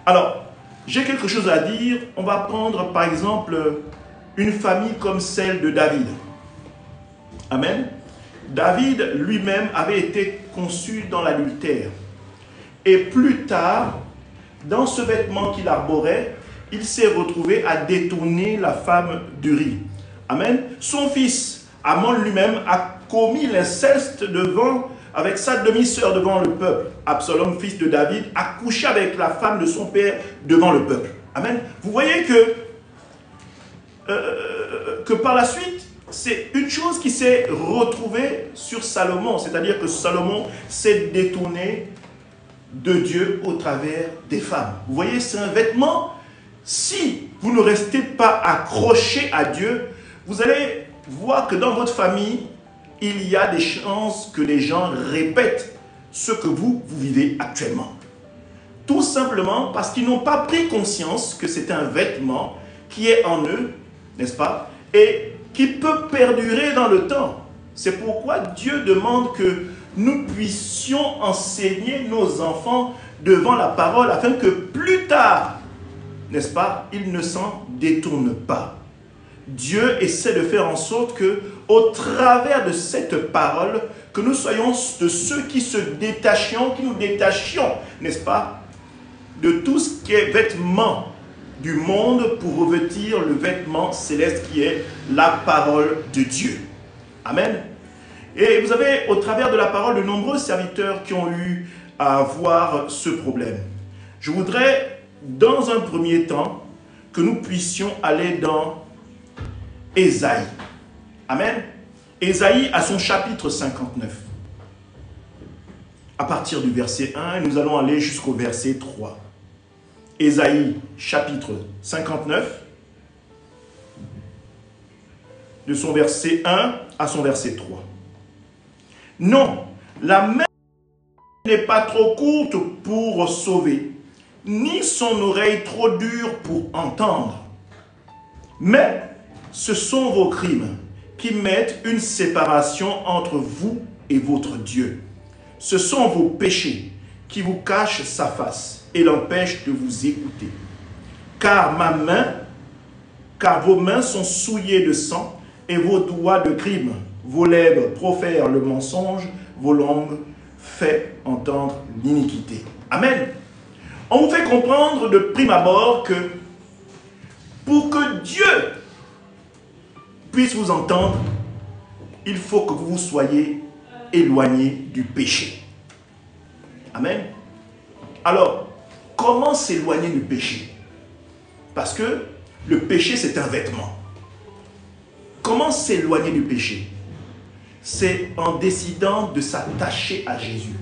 Alors, j'ai quelque chose à dire. On va prendre par exemple une famille comme celle de David. Amen. David lui-même avait été conçu dans l'adultère. Et plus tard, dans ce vêtement qu'il arborait, il s'est retrouvé à détourner la femme d'Uri. Amen. Son fils, Amnon lui-même, a commis l'inceste avec sa demi-sœur devant le peuple. Absalom, fils de David, a couché avec la femme de son père devant le peuple. Amen. Vous voyez que par la suite, c'est une chose qui s'est retrouvée sur Salomon. C'est-à-dire que Salomon s'est détourné de Dieu au travers des femmes. Vous voyez, c'est un vêtement. Si vous ne restez pas accroché à Dieu, vous allez voir que dans votre famille, il y a des chances que les gens répètent ce que vous vivez actuellement. Tout simplement parce qu'ils n'ont pas pris conscience que c'est un vêtement qui est en eux, n'est-ce pas, et qui peut perdurer dans le temps. C'est pourquoi Dieu demande que nous puissions enseigner nos enfants devant la parole afin que plus tard, n'est-ce pas, ils ne s'en détournent pas. Dieu essaie de faire en sorte que, au travers de cette parole, que nous soyons de ceux qui nous détachions, n'est-ce pas, de tout ce qui est vêtement du monde pour revêtir le vêtement céleste qui est la parole de Dieu. Amen. Et vous avez, au travers de la parole, de nombreux serviteurs qui ont eu à voir ce problème. Je voudrais, dans un premier temps, que nous puissions aller dans Ésaïe. Amen. Ésaïe à son chapitre 59. À partir du verset 1, nous allons aller jusqu'au verset 3. Ésaïe, chapitre 59, de son verset 1 à son verset 3. Non, la main n'est pas trop courte pour sauver, ni son oreille trop dure pour entendre. Mais ce sont vos crimes qui mettent une séparation entre vous et votre Dieu. Ce sont vos péchés qui vous cachent sa face et l'empêchent de vous écouter. Car vos mains sont souillées de sang et vos doigts de crime. Vos lèvres profèrent le mensonge, vos langues font entendre l'iniquité. Amen. On vous fait comprendre de prime abord que pour que Dieu puisse vous entendre, il faut que vous soyez éloigné du péché. Amen. Alors, comment s'éloigner du péché? Parce que le péché, c'est un vêtement. Comment s'éloigner du péché? C'est en décidant de s'attacher à Jésus.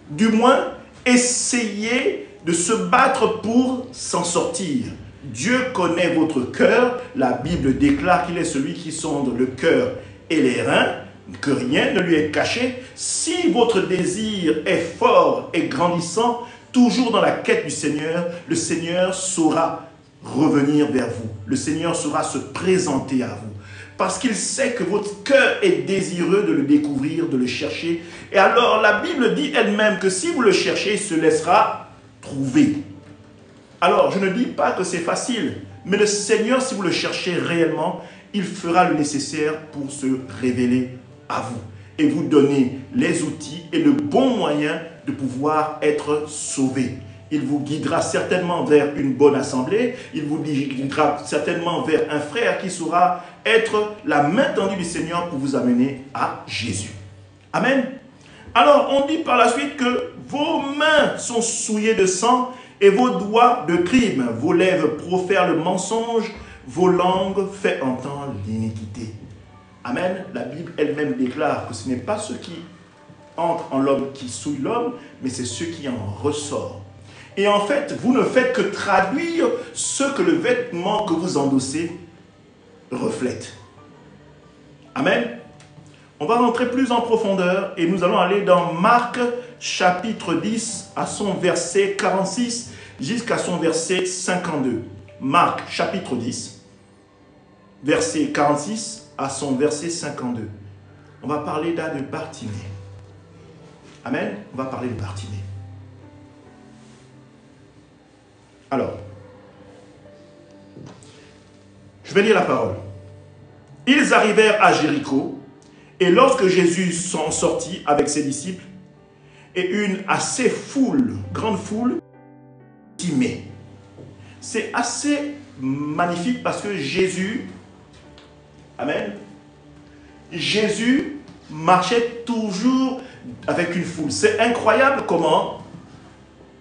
Du moins, Essayez de se battre pour s'en sortir. Dieu connaît votre cœur. La Bible déclare qu'il est celui qui sonde le cœur et les reins, que rien ne lui est caché. Si votre désir est fort et grandissant, toujours dans la quête du Seigneur, le Seigneur saura revenir vers vous. Le Seigneur saura se présenter à vous. Parce qu'il sait que votre cœur est désireux de le découvrir, de le chercher. Et alors, la Bible dit elle-même que si vous le cherchez, il se laissera trouver. Alors, je ne dis pas que c'est facile, mais le Seigneur, si vous le cherchez réellement, il fera le nécessaire pour se révéler à vous et vous donner les outils et le bon moyen de pouvoir être sauvé. Il vous guidera certainement vers une bonne assemblée, il vous guidera certainement vers un frère qui saura être la main tendue du Seigneur pour vous amener à Jésus. Amen. Alors, on dit par la suite que vos mains sont souillées de sang et vos doigts de crime, vos lèvres profèrent le mensonge, vos langues fait entendre l'iniquité. Amen. La Bible elle-même déclare que ce n'est pas ceux qui entrent en l'homme qui souillent l'homme, mais c'est ceux qui en ressortent. Et en fait, vous ne faites que traduire ce que le vêtement que vous endossez reflète. Amen. On va rentrer plus en profondeur et nous allons aller dans Marc chapitre 10 à son verset 46 jusqu'à son verset 52. Marc chapitre 10, verset 46 à son verset 52. On va parler là de Bartimée. Amen. On va parler de Bartimée. Alors, je vais lire la parole. Ils arrivèrent à Jéricho, et lorsque Jésus s'en sortit avec ses disciples, et une assez grande foule, Bartimée. C'est assez magnifique parce que Jésus, amen, Jésus marchait toujours avec une foule. C'est incroyable comment,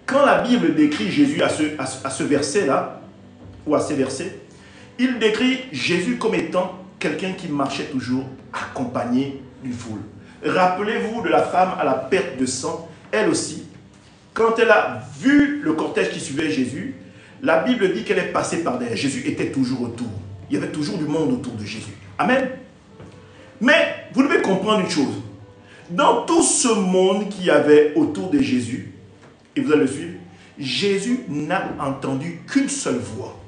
quand la Bible décrit Jésus à ce verset-là, ou à ces versets, il décrit Jésus comme étant quelqu'un qui marchait toujours accompagné d'une foule. Rappelez-vous de la femme à la perte de sang, elle aussi, quand elle a vu le cortège qui suivait Jésus, la Bible dit qu'elle est passée par derrière. Jésus était toujours autour. Il y avait toujours du monde autour de Jésus. Amen. Mais vous devez comprendre une chose. Dans tout ce monde qu'il y avait autour de Jésus, et vous allez le suivre, Jésus n'a entendu qu'une seule voix.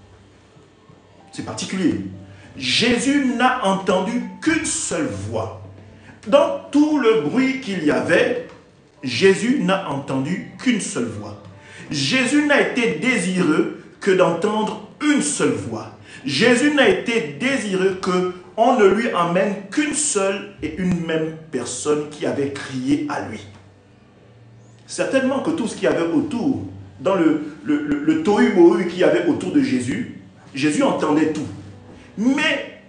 C'est particulier. Jésus n'a entendu qu'une seule voix. Dans tout le bruit qu'il y avait, Jésus n'a entendu qu'une seule voix. Jésus n'a été désireux que d'entendre une seule voix. Jésus n'a été désireux qu'on ne lui emmène qu'une seule et une même personne qui avait crié à lui. Certainement que tout ce qu'il y avait autour, dans le tohu-bohu qu'il y avait autour de Jésus, Jésus entendait tout. Mais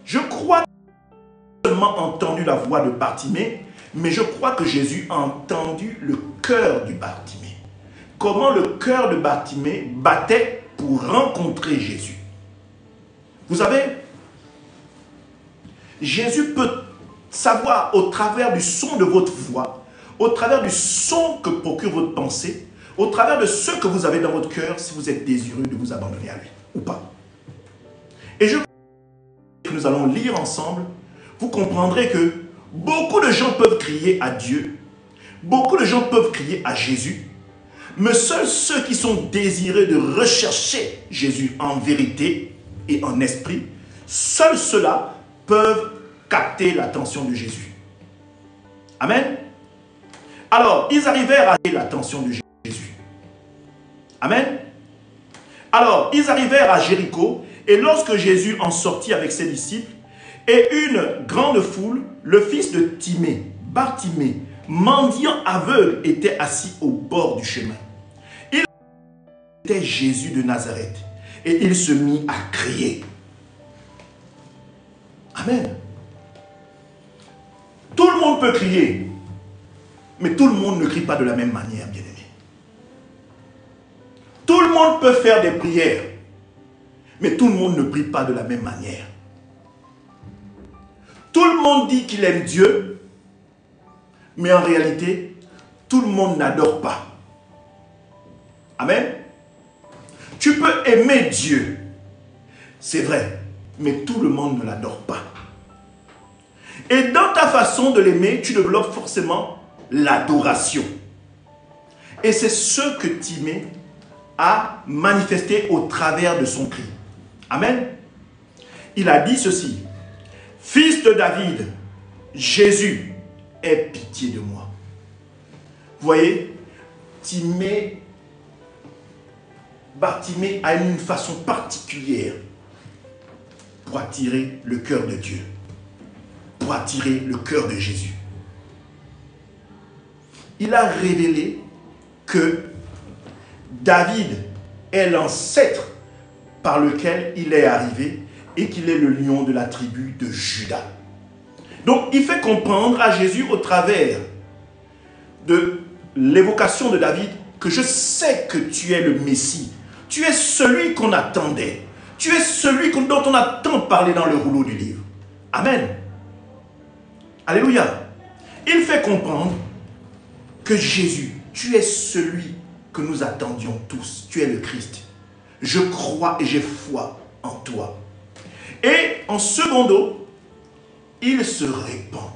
je crois qu'il n'a pas seulement entendu la voix de Bartimée, mais je crois que Jésus a entendu le cœur de Bartimée. Comment le cœur de Bartimée battait pour rencontrer Jésus. Vous savez, Jésus peut savoir au travers du son de votre voix, au travers du son que procure votre pensée, au travers de ce que vous avez dans votre cœur, si vous êtes désireux de vous abandonner à lui ou pas. Et je crois que nous allons lire ensemble, vous comprendrez que beaucoup de gens peuvent crier à Dieu, beaucoup de gens peuvent crier à Jésus, mais seuls ceux qui sont désireux de rechercher Jésus en vérité et en esprit, seuls ceux-là peuvent capter l'attention de Jésus. Amen. Alors, ils arrivèrent à capter l'attention de Jésus. Amen. Alors, ils arrivèrent à Jéricho, et lorsque Jésus en sortit avec ses disciples, et une grande foule, le fils de Timée, Bartimée, mendiant aveugle, était assis au bord du chemin. Il était Jésus de Nazareth, et il se mit à crier. Amen. Tout le monde peut crier, mais tout le monde ne crie pas de la même manière, bien-aimé. Tout le monde peut faire des prières, mais tout le monde ne prie pas de la même manière. Tout le monde dit qu'il aime Dieu, mais en réalité, tout le monde n'adore pas. Amen. Tu peux aimer Dieu, c'est vrai, mais tout le monde ne l'adore pas. Et dans ta façon de l'aimer, tu développes forcément l'adoration. Et c'est ce que Timée a manifesté au travers de son cri. Amen. Il a dit ceci: Fils de David, Jésus, aie pitié de moi. Vous voyez, Bartimée a une façon particulière pour attirer le cœur de Dieu, pour attirer le cœur de Jésus. Il a révélé que David est l'ancêtre par lequel il est arrivé et qu'il est le lion de la tribu de Juda. Donc, il fait comprendre à Jésus au travers de l'évocation de David que je sais que tu es le Messie. Tu es celui qu'on attendait. Tu es celui dont on a tant parlé dans le rouleau du livre. Amen. Alléluia. Il fait comprendre que Jésus, tu es celui que nous attendions tous. Tu es le Christ. Je crois et j'ai foi en toi. Et en secondo, il se répand.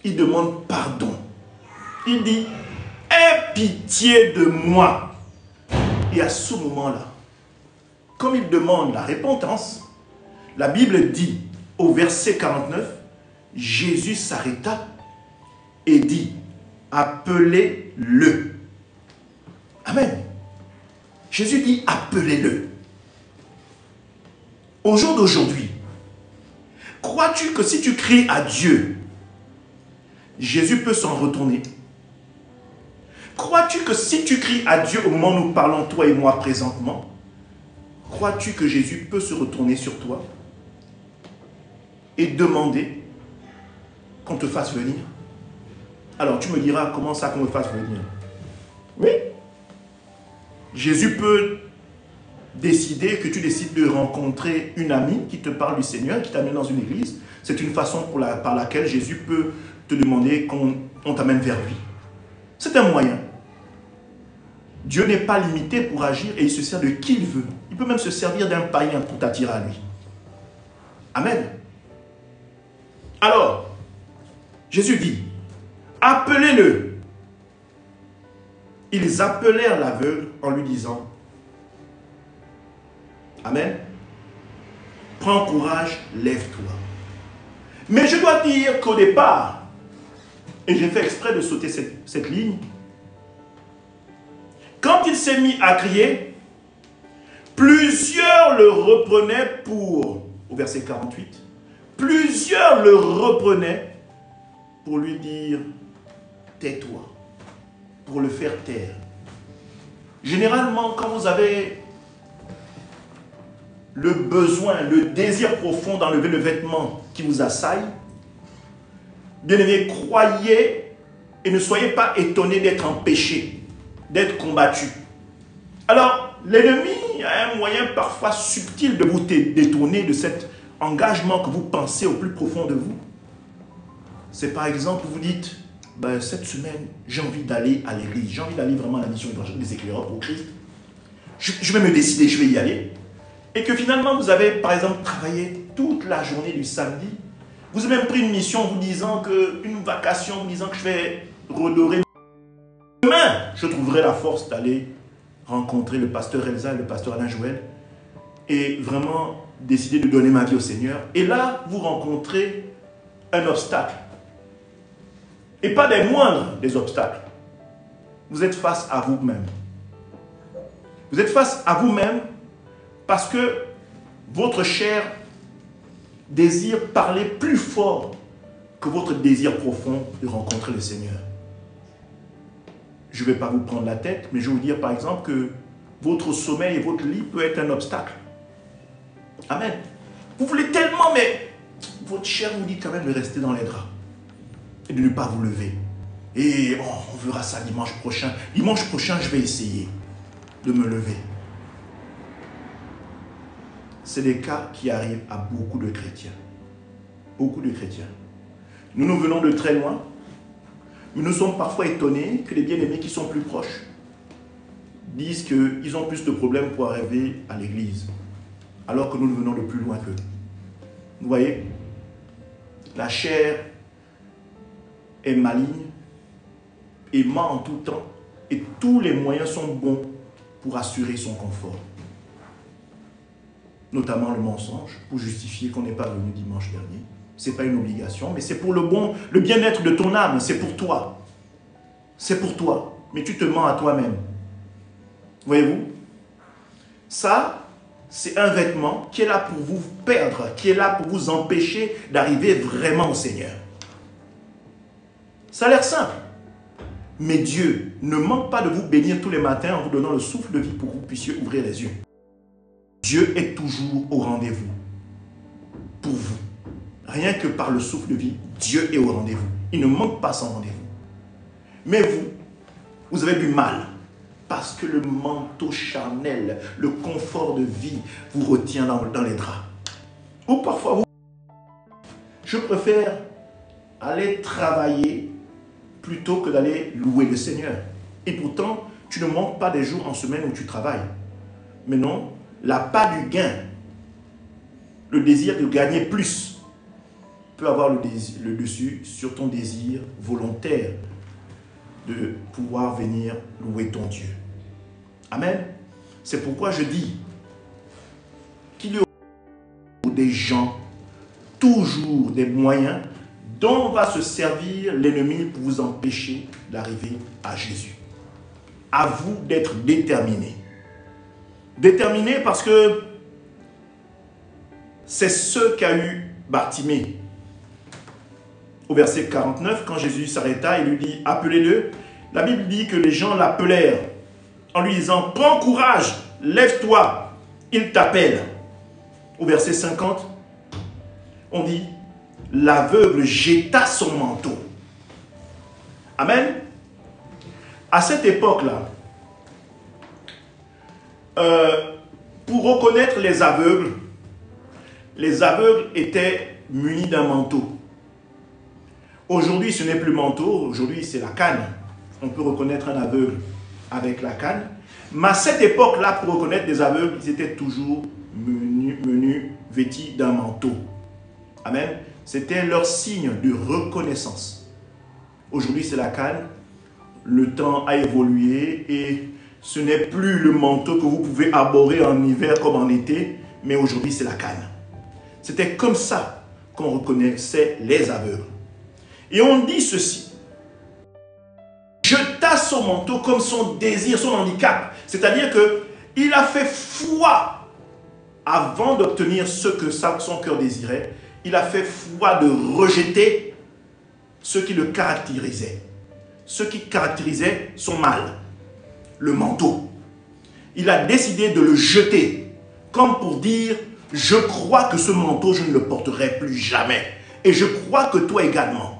Il demande pardon. Il dit, aie pitié de moi. Et à ce moment-là, comme il demande la repentance, la Bible dit au verset 49, Jésus s'arrêta et dit, appelez-le. Amen. Jésus dit, appelez-le. Au jour d'aujourd'hui, crois-tu que si tu cries à Dieu, Jésus peut s'en retourner? Crois-tu que si tu cries à Dieu au moment où nous parlons, toi et moi présentement, crois-tu que Jésus peut se retourner sur toi et demander qu'on te fasse venir? Alors tu me diras, comment ça qu'on me fasse venir? Oui. Jésus peut décider que tu décides de rencontrer une amie qui te parle du Seigneur, qui t'amène dans une église. C'est une façon par laquelle Jésus peut te demander qu'on t'amène vers lui. C'est un moyen. Dieu n'est pas limité pour agir et il se sert de qui il veut. Il peut même se servir d'un païen pour t'attirer à lui. Amen. Alors, Jésus dit, appelez-le. Ils appelèrent l'aveugle en lui disant, amen, prends courage, lève-toi. Mais je dois dire qu'au départ, et j'ai fait exprès de sauter cette ligne, quand il s'est mis à crier, plusieurs le reprenaient pour, au verset 48, plusieurs le reprenaient pour lui dire, tais-toi, pour le faire taire. Généralement, quand vous avez le besoin, le désir profond d'enlever le vêtement qui vous assaille, bien-aimés, croyez et ne soyez pas étonnés d'être empêchés, d'être combattus. Alors, l'ennemi a un moyen parfois subtil de vous détourner de cet engagement que vous pensez au plus profond de vous. C'est par exemple, vous dites, ben, cette semaine, j'ai envie d'aller à l'église, j'ai envie d'aller vraiment à la mission des éclaireurs pour Christ. Je vais me décider, je vais y aller. Et que finalement, vous avez, par exemple, travaillé toute la journée du samedi. Vous avez même pris une mission vous disant une vacation, vous disant que je vais redorer. Demain, je trouverai la force d'aller rencontrer le pasteur Elsa et le pasteur Alain Joël et vraiment décider de donner ma vie au Seigneur. Et là, vous rencontrez un obstacle. Et pas des moindres des obstacles. Vous êtes face à vous-même. Vous êtes face à vous-même parce que votre chair désire parler plus fort que votre désir profond de rencontrer le Seigneur. Je ne vais pas vous prendre la tête, mais je vais vous dire par exemple que votre sommeil et votre lit peut être un obstacle. Amen. Vous voulez tellement, mais votre chair vous dit quand même de rester dans les draps et de ne pas vous lever. Et on verra ça dimanche prochain. Dimanche prochain, je vais essayer de me lever. C'est des cas qui arrivent à beaucoup de chrétiens. Beaucoup de chrétiens. Nous venons de très loin. Mais nous sommes parfois étonnés que les bien-aimés qui sont plus proches disent qu'ils ont plus de problèmes pour arriver à l'église, alors que nous venons de plus loin qu'eux. Vous voyez, la chair est maligne et ment en tout temps, et tous les moyens sont bons pour assurer son confort. Notamment le mensonge, pour justifier qu'on n'est pas venu dimanche dernier. Ce n'est pas une obligation, mais c'est pour le bien-être de ton âme, c'est pour toi. C'est pour toi, mais tu te mens à toi-même. Voyez-vous? Ça, c'est un vêtement qui est là pour vous perdre, qui est là pour vous empêcher d'arriver vraiment au Seigneur. Ça a l'air simple. Mais Dieu ne manque pas de vous bénir tous les matins en vous donnant le souffle de vie pour que vous puissiez ouvrir les yeux. Dieu est toujours au rendez-vous pour vous. Rien que par le souffle de vie, Dieu est au rendez-vous. Il ne manque pas son rendez-vous. Mais vous avez du mal parce que le manteau charnel, le confort de vie vous retient dans les draps. Ou parfois, je préfère aller travailler plutôt que d'aller louer le Seigneur. Et pourtant, tu ne manques pas des jours en semaine où tu travailles. Mais non, l'appât du gain, le désir de gagner plus, peut avoir le dessus sur ton désir volontaire de pouvoir venir louer ton Dieu. Amen. C'est pourquoi je dis qu'il y aura des gens, toujours des moyens dont va se servir l'ennemi pour vous empêcher d'arriver à Jésus. À vous d'être déterminés. Déterminés parce que c'est ce qu'a eu Bartimée. Au verset 49, quand Jésus s'arrêta, il lui dit « Appelez-le ». La Bible dit que les gens l'appelèrent en lui disant « Prends courage, lève-toi, il t'appelle ». Au verset 50, on dit « L'aveugle jeta son manteau ». Amen. À cette époque-là, pour reconnaître les aveugles étaient munis d'un manteau. Aujourd'hui, ce n'est plus manteau, aujourd'hui c'est la canne. On peut reconnaître un aveugle avec la canne. Mais à cette époque-là, pour reconnaître des aveugles, ils étaient toujours menus, vêtis d'un manteau. Amen. C'était leur signe de reconnaissance. Aujourd'hui, c'est la canne. Le temps a évolué et ce n'est plus le manteau que vous pouvez arborer en hiver comme en été, mais aujourd'hui, c'est la canne. C'était comme ça qu'on reconnaissait les aveugles. Et on dit ceci. Jeta son manteau comme son désir, son handicap. C'est-à-dire qu'il a fait foi avant d'obtenir ce que son cœur désirait. Il a fait foi de rejeter ce qui le caractérisait. Ce qui caractérisait son mal. Le manteau. Il a décidé de le jeter. Comme pour dire, je crois que ce manteau, je ne le porterai plus jamais. Et je crois que toi également.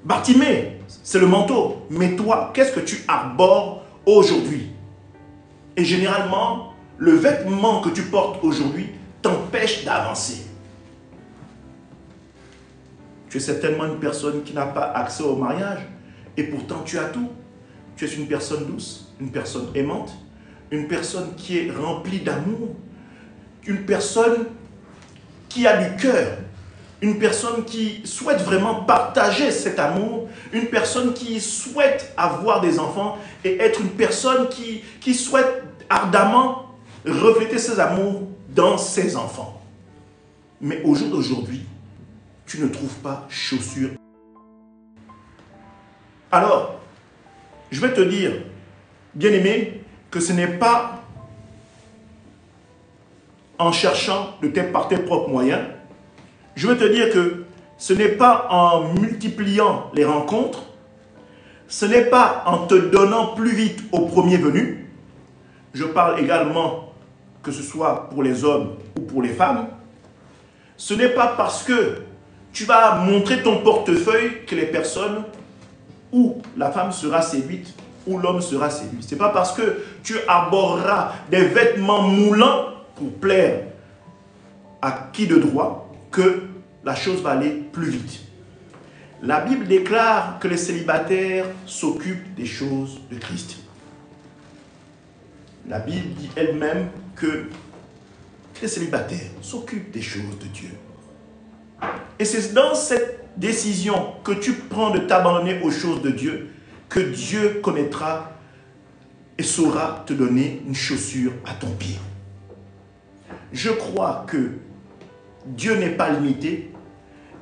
Bartimée, c'est le manteau. Mais toi, qu'est-ce que tu arbores aujourd'hui? Et généralement, le vêtement que tu portes aujourd'hui t'empêche d'avancer. Tu es certainement une personne qui n'a pas accès au mariage. Et pourtant, tu as tout. Tu es une personne douce, une personne aimante, une personne qui est remplie d'amour, une personne qui a du cœur, une personne qui souhaite vraiment partager cet amour, une personne qui souhaite avoir des enfants et être une personne qui souhaite ardemment refléter ses amours dans ses enfants. Mais au jour d'aujourd'hui, tu ne trouves pas chaussures. Alors, je vais te dire, bien-aimé, que ce n'est pas en cherchant par tes propres moyens. Je veux te dire que ce n'est pas en multipliant les rencontres, ce n'est pas en te donnant plus vite au premier venu. Je parle également que ce soit pour les hommes ou pour les femmes. Ce n'est pas parce que tu vas montrer ton portefeuille que les personnes ou la femme sera séduite ou l'homme sera séduit. Ce n'est pas parce que tu arboreras des vêtements moulants pour plaire à qui de droit que la chose va aller plus vite. La Bible déclare que les célibataires s'occupent des choses de Christ. La Bible dit elle-même que les célibataires s'occupent des choses de Dieu. Et c'est dans cette décision que tu prends de t'abandonner aux choses de Dieu que Dieu connaîtra et saura te donner une chaussure à ton pied. Je crois que Dieu n'est pas limité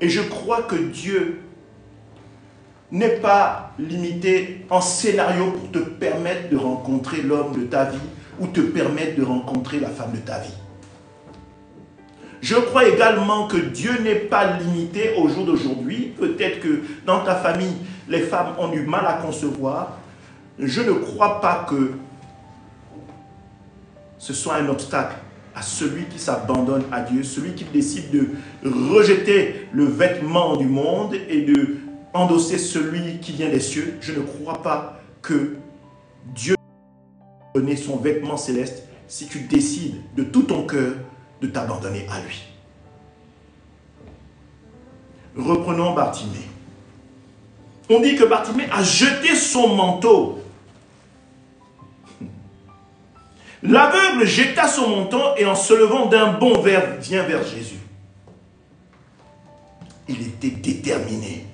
et je crois que Dieu n'est pas limité en scénario pour te permettre de rencontrer l'homme de ta vie ou te permettre de rencontrer la femme de ta vie. Je crois également que Dieu n'est pas limité au jour d'aujourd'hui. Peut-être que dans ta famille, les femmes ont du mal à concevoir. Je ne crois pas que ce soit un obstacle à celui qui s'abandonne à Dieu, celui qui décide de rejeter le vêtement du monde et de endosser celui qui vient des cieux. Je ne crois pas que Dieu va donner son vêtement céleste si tu décides de tout ton cœur de t'abandonner à lui. Reprenons Bartimée. On dit que Bartimée a jeté son manteau. L'aveugle jeta son manteau et en se levant d'un bond vient vers Jésus. Il était déterminé.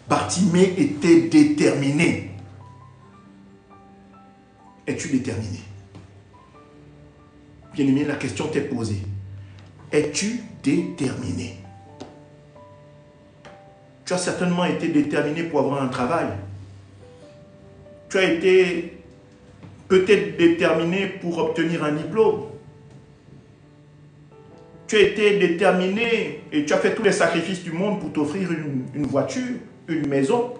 Bartimée était déterminé. Es-tu déterminé? Bien-aimé, la question t'est posée. Es-tu déterminé? Tu as certainement été déterminé pour avoir un travail. Tu as été peut-être déterminé pour obtenir un diplôme. Tu as été déterminé et tu as fait tous les sacrifices du monde pour t'offrir une voiture, une maison.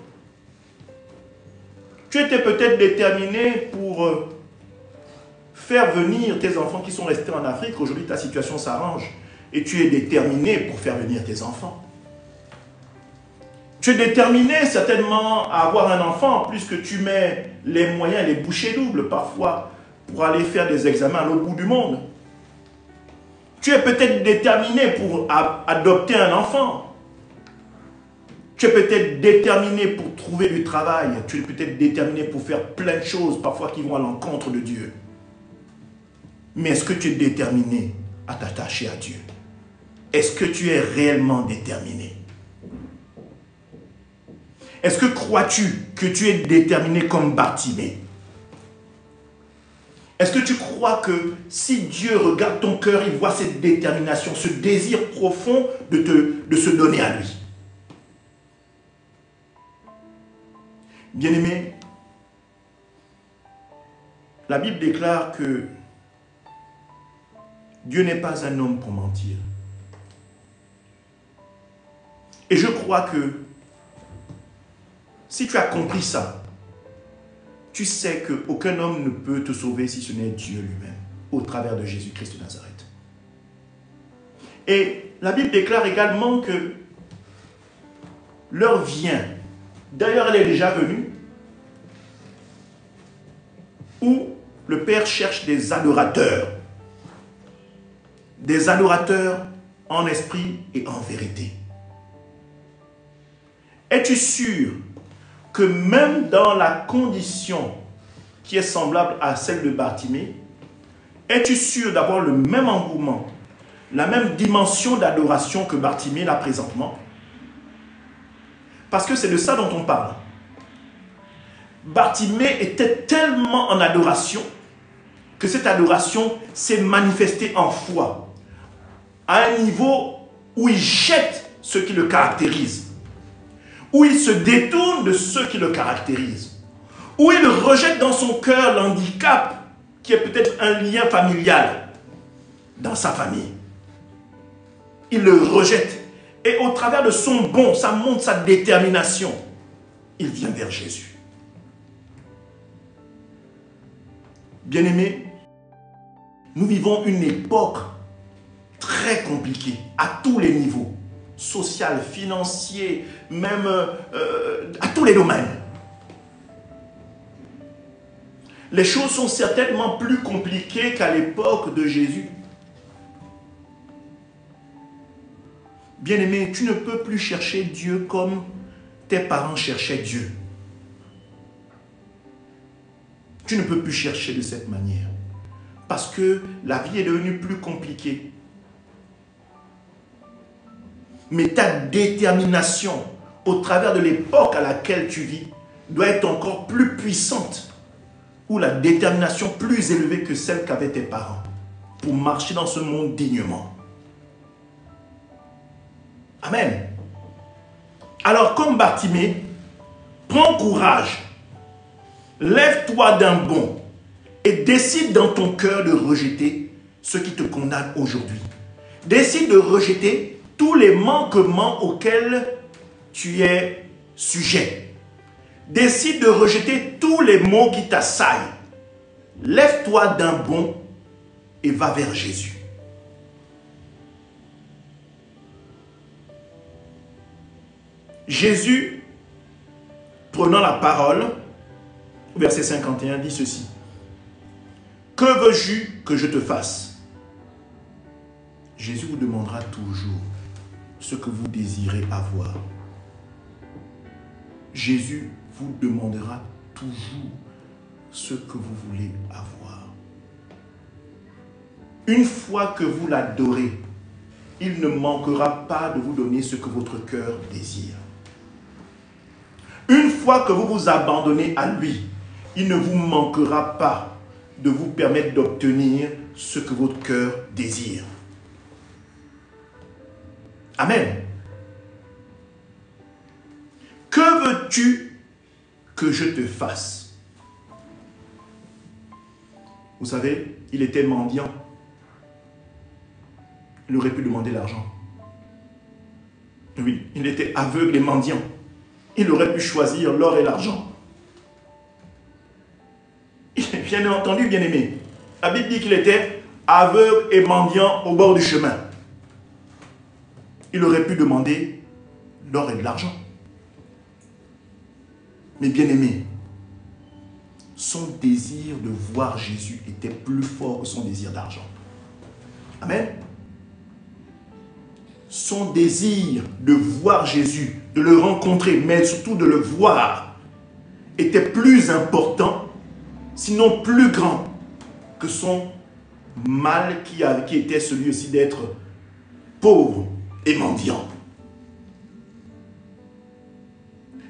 Tu étais peut-être déterminé pour faire venir tes enfants qui sont restés en Afrique. Aujourd'hui, ta situation s'arrange et tu es déterminé pour faire venir tes enfants. Tu es déterminé certainement à avoir un enfant puisque tu mets les moyens, les bouchées doubles parfois pour aller faire des examens à l'autre bout du monde. Tu es peut-être déterminé pour adopter un enfant. Tu es peut-être déterminé pour trouver du travail. Tu es peut-être déterminé pour faire plein de choses parfois qui vont à l'encontre de Dieu. Mais est-ce que tu es déterminé à t'attacher à Dieu? Est-ce que tu es réellement déterminé? Est-ce que crois-tu que tu es déterminé comme Bartimée? Est-ce que tu crois que si Dieu regarde ton cœur, il voit cette détermination, ce désir profond de se donner à lui? Bien-aimé, la Bible déclare que Dieu n'est pas un homme pour mentir. Et je crois que si tu as compris ça, tu sais qu'aucun homme ne peut te sauver si ce n'est Dieu lui-même, au travers de Jésus-Christ de Nazareth. Et la Bible déclare également que l'heure vient, d'ailleurs elle est déjà venue, où le Père cherche des adorateurs en esprit et en vérité. Es-tu sûr que même dans la condition qui est semblable à celle de Bartimée, es-tu sûr d'avoir le même engouement, la même dimension d'adoration que Bartimée là présentement? Parce que c'est de ça dont on parle. Bartimée était tellement en adoration que cette adoration s'est manifestée en foi, à un niveau où il jette ce qui le caractérise, où il se détourne de ceux qui le caractérisent, où il rejette dans son cœur l'handicap qui est peut-être un lien familial dans sa famille. Il le rejette et au travers de son bond, ça montre sa détermination. Il vient vers Jésus. Bien-aimés, nous vivons une époque très compliquée à tous les niveaux. Social, financier, même à tous les domaines. Les choses sont certainement plus compliquées qu'à l'époque de Jésus. Bien-aimé, tu ne peux plus chercher Dieu comme tes parents cherchaient Dieu. Tu ne peux plus chercher de cette manière. Parce que la vie est devenue plus compliquée. Mais ta détermination, au travers de l'époque à laquelle tu vis, doit être encore plus puissante. Ou la détermination plus élevée que celle qu'avaient tes parents. Pour marcher dans ce monde dignement. Amen. Alors comme Bartimée, prends courage. Lève-toi d'un bond et décide dans ton cœur de rejeter ce qui te condamne aujourd'hui. Décide de rejeter tous les manquements auxquels tu es sujet. Décide de rejeter tous les maux qui t'assaillent. Lève-toi d'un bond et va vers Jésus. Jésus, prenant la parole, verset 51, dit ceci. Que veux-tu que je te fasse? Jésus vous demandera toujours ce que vous désirez avoir. Jésus vous demandera toujours ce que vous voulez avoir. Une fois que vous l'adorez, il ne manquera pas de vous donner ce que votre cœur désire. Une fois que vous vous abandonnez à lui, il ne vous manquera pas de vous permettre d'obtenir ce que votre cœur désire. Amen. Que veux-tu que je te fasse? Vous savez, il était mendiant. Il aurait pu demander l'argent. Oui, il était aveugle et mendiant. Il aurait pu choisir l'or et l'argent. Bien entendu, bien-aimé. La Bible dit qu'il était aveugle et mendiant au bord du chemin. Il aurait pu demander l'or et de l'argent. Mais bien-aimé, son désir de voir Jésus était plus fort que son désir d'argent. Amen. Son désir de voir Jésus, de le rencontrer, mais surtout de le voir, était plus important, sinon plus grand, que son mal qui était celui aussi d'être pauvre et mendiant.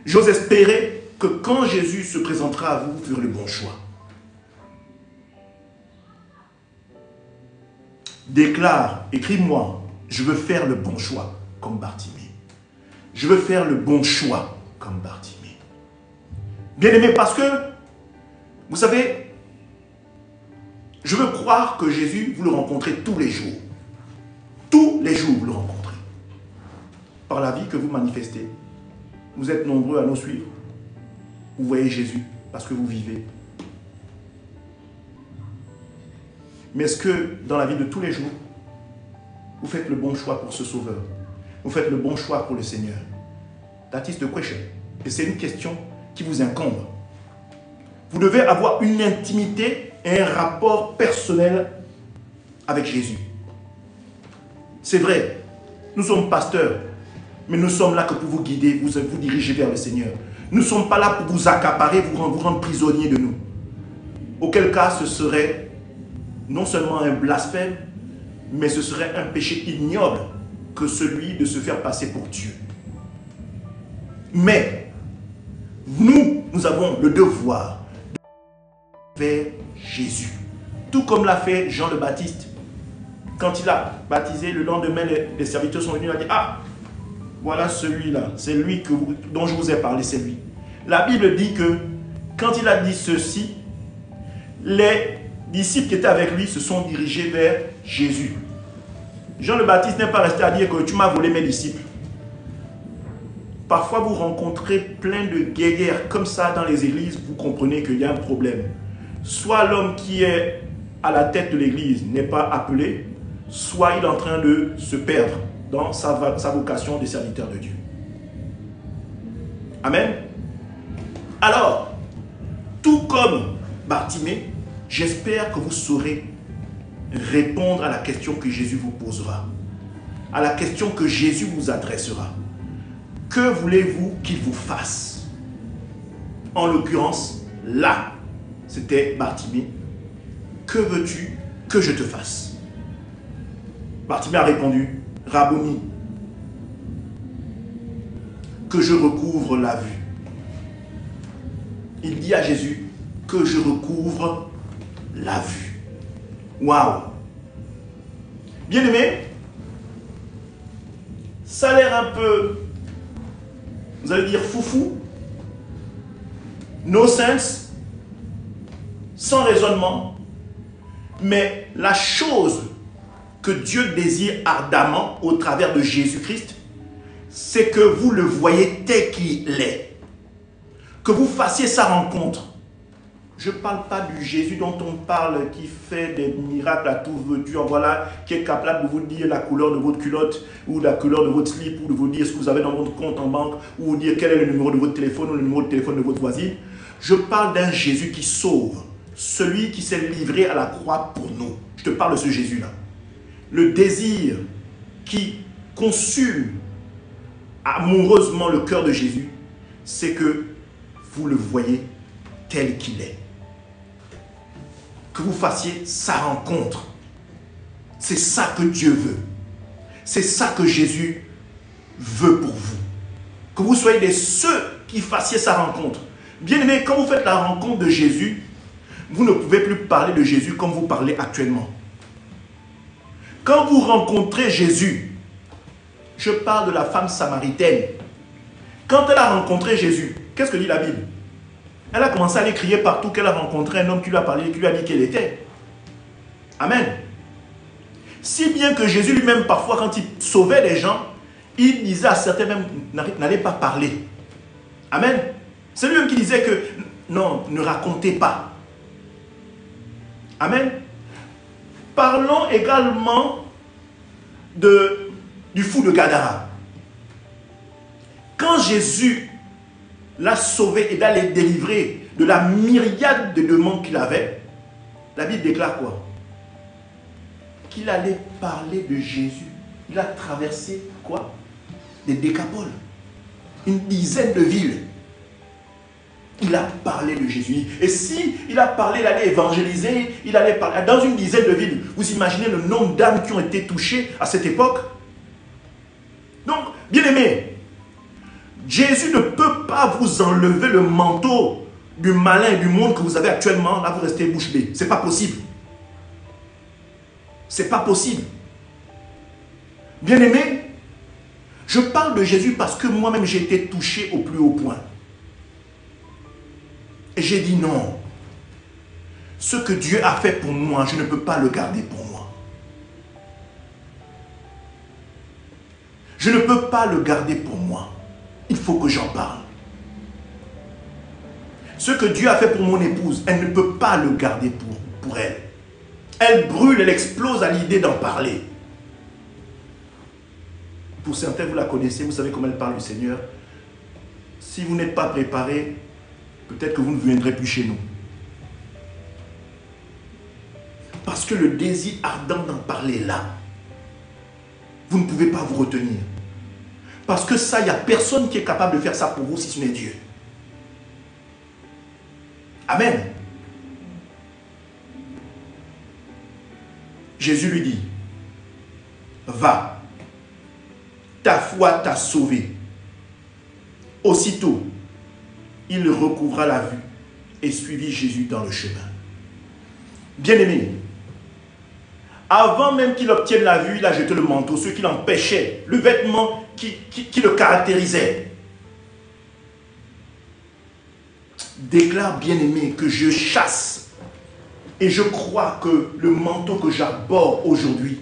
J'ose espérer que quand Jésus se présentera à vous, vous ferez le bon choix. Déclare, écris-moi, je veux faire le bon choix, comme Bartimée. Je veux faire le bon choix, comme Bartimée. Bien-aimé, parce que, vous savez, je veux croire que Jésus, vous le rencontrez tous les jours. Tous les jours, vous le rencontrez. Par la vie que vous manifestez. Vous êtes nombreux à nous suivre. Vous voyez Jésus, parce que vous vivez. Mais est-ce que, dans la vie de tous les jours, vous faites le bon choix pour ce Sauveur? Vous faites le bon choix pour le Seigneur? That is the question. Et c'est une question qui vous incombe. Vous devez avoir une intimité et un rapport personnel avec Jésus. C'est vrai, nous sommes pasteurs, mais nous sommes là que pour vous guider, vous diriger vers le Seigneur. Nous ne sommes pas là pour vous accaparer, vous rendre prisonnier de nous. Auquel cas, ce serait non seulement un blasphème, mais ce serait un péché ignoble que celui de se faire passer pour Dieu. Mais, nous avons le devoir de vers Jésus. Tout comme l'a fait Jean le Baptiste. Quand il a baptisé, le lendemain, les serviteurs sont venus et ont dit, ah, voilà celui-là, c'est lui dont je vous ai parlé, c'est lui. La Bible dit que, quand il a dit ceci, les disciples qui étaient avec lui se sont dirigés vers Jésus. Jean le Baptiste n'est pas resté à dire que tu m'as volé mes disciples. Parfois, vous rencontrez plein de guéguerres comme ça dans les églises, vous comprenez qu'il y a un problème. Soit l'homme qui est à la tête de l'église n'est pas appelé, soit il est en train de se perdre dans sa vocation de serviteur de Dieu. Amen. Alors, tout comme Bartimée, j'espère que vous saurez répondre à la question que Jésus vous posera, à la question que Jésus vous adressera. Que voulez-vous qu'il vous fasse? En l'occurrence, là, c'était Bartimée. Que veux-tu que je te fasse? Bartimée a répondu, Rabboni, que je recouvre la vue. Il dit à Jésus, que je recouvre la vue. Waouh! Bien-aimé, ça a l'air un peu, vous allez dire foufou, no sense, sans raisonnement, mais la chose que Dieu désire ardemment au travers de Jésus-Christ, c'est que vous le voyez tel qu'il est, que vous fassiez sa rencontre. Je ne parle pas du Jésus dont on parle, qui fait des miracles à tout veux-tu, voilà, qui est capable de vous dire la couleur de votre culotte, ou la couleur de votre slip, ou de vous dire ce que vous avez dans votre compte en banque, ou vous dire quel est le numéro de votre téléphone, ou le numéro de téléphone de votre voisine. Je parle d'un Jésus qui sauve, celui qui s'est livré à la croix pour nous. Je te parle de ce Jésus-là. Le désir qui consume amoureusement le cœur de Jésus, c'est que vous le voyez tel qu'il est. Que vous fassiez sa rencontre. C'est ça que Dieu veut. C'est ça que Jésus veut pour vous. Que vous soyez de ceux qui fassiez sa rencontre. Bien aimé, quand vous faites la rencontre de Jésus, vous ne pouvez plus parler de Jésus comme vous parlez actuellement. Quand vous rencontrez Jésus, je parle de la femme samaritaine. Quand elle a rencontré Jésus, qu'est-ce que dit la Bible? Elle a commencé à aller crier partout qu'elle a rencontré un homme qui lui a parlé, qui lui a dit qu'elle était. Amen. Si bien que Jésus lui-même, parfois, quand il sauvait les gens, il disait à certains même, n'allez pas parler. Amen. C'est lui-même qui disait que, non, ne racontez pas. Amen. Parlons également du fou de Gadara. Quand Jésus l'a sauvé et d'aller délivrer de la myriade de démons qu'il avait, la Bible déclare quoi? Qu'il allait parler de Jésus. Il a traversé quoi? Des décapoles. Une dizaine de villes. Il a parlé de Jésus. Et si il a parlé, il allait évangéliser, il allait parler dans une dizaine de villes. Vous imaginez le nombre d'âmes qui ont été touchées à cette époque? Donc, bien aimé, Jésus ne peut pas vous enlever le manteau du malin et du monde que vous avez actuellement. Là, vous restez bouche bée. Ce n'est pas possible. Ce n'est pas possible. Bien aimé, je parle de Jésus parce que moi-même j'ai été touché au plus haut point. Et j'ai dit non. Ce que Dieu a fait pour moi, je ne peux pas le garder pour moi. Je ne peux pas le garder pour moi. Il faut que j'en parle. Ce que Dieu a fait pour mon épouse, elle ne peut pas le garder pour elle. Elle brûle, elle explose à l'idée d'en parler. Pour certains, vous la connaissez, vous savez comment elle parle du Seigneur. Si vous n'êtes pas préparé, peut-être que vous ne viendrez plus chez nous. Parce que le désir ardent d'en parler est là. Vous ne pouvez pas vous retenir. Parce que ça, il n'y a personne qui est capable de faire ça pour vous si ce n'est Dieu. Amen. Jésus lui dit, va, ta foi t'a sauvé. Aussitôt, il recouvra la vue et suivit Jésus dans le chemin. Bien-aimé, avant même qu'il obtienne la vue, il a jeté le manteau, ce qui l'empêchait, le vêtement qui le caractérisait. Déclare, bien-aimé, que je chasse et je crois que le manteau que j'arbore aujourd'hui,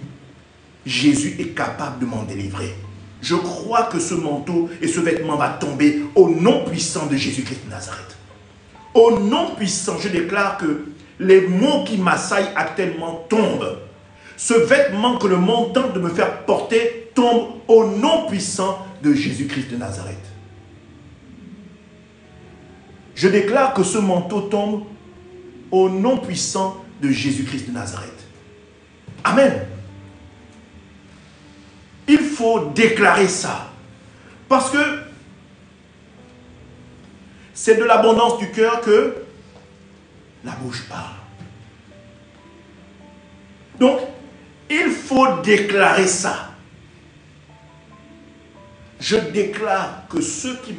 Jésus est capable de m'en délivrer. Je crois que ce manteau et ce vêtement va tomber au nom puissant de Jésus-Christ de Nazareth. Au nom puissant, je déclare que les maux qui m'assaillent actuellement tombent. Ce vêtement que le monde tente de me faire porter tombe au nom puissant de Jésus-Christ de Nazareth. Je déclare que ce manteau tombe au nom puissant de Jésus-Christ de Nazareth. Amen. Il faut déclarer ça. Parce que c'est de l'abondance du cœur que la bouche parle. Donc, il faut déclarer ça. Je déclare que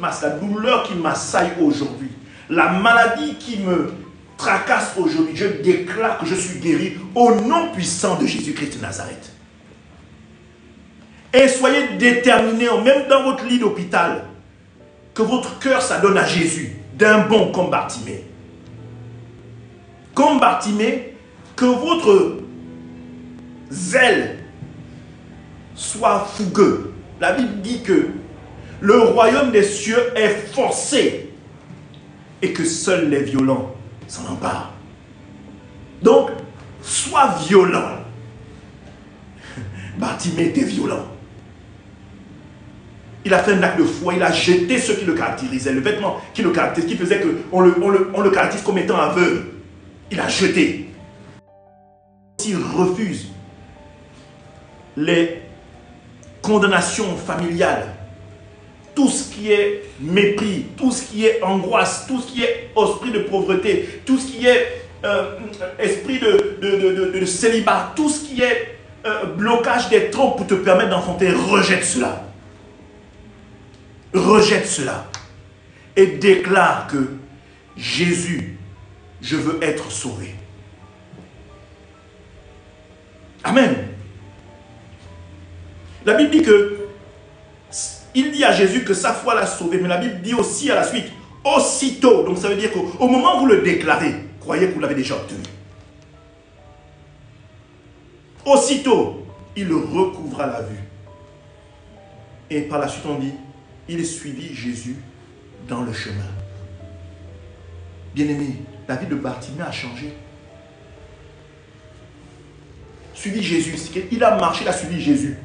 la douleur qui m'assaille aujourd'hui, la maladie qui me tracasse aujourd'hui, je déclare que je suis guéri au nom puissant de Jésus-Christ de Nazareth. Et soyez déterminés, même dans votre lit d'hôpital, que votre cœur s'adonne à Jésus, d'un bond comme Bartimée. Comme Bartimée, que votre zèle soit fougueux. La Bible dit que le royaume des cieux est forcé et que seuls les violents s'en emparent. Donc, sois violent. Bartimée était violent. Il a fait un acte de foi, il a jeté ce qui le caractérisait, le vêtement qui le caractérisait, qui faisait qu'on le caractérise comme étant aveugle. Il a jeté. S'il refuse les condamnations familiales, tout ce qui est mépris, tout ce qui est angoisse, tout ce qui est esprit de pauvreté, tout ce qui est esprit de célibat, tout ce qui est blocage des trompes pour te permettre d'enfanter, rejette cela. Rejette cela et déclare que Jésus, je veux être sauvé. Amen. La Bible dit que il dit à Jésus que sa foi l'a sauvé, mais la Bible dit aussi à la suite, aussitôt, donc ça veut dire qu'au moment où vous le déclarez, croyez que vous l'avez déjà obtenu. Aussitôt, il recouvra la vue. Et par la suite on dit, il suivit Jésus dans le chemin. Bien-aimé, la vie de Bartimée a changé. Suivi Jésus, il a marché, il a suivi Jésus.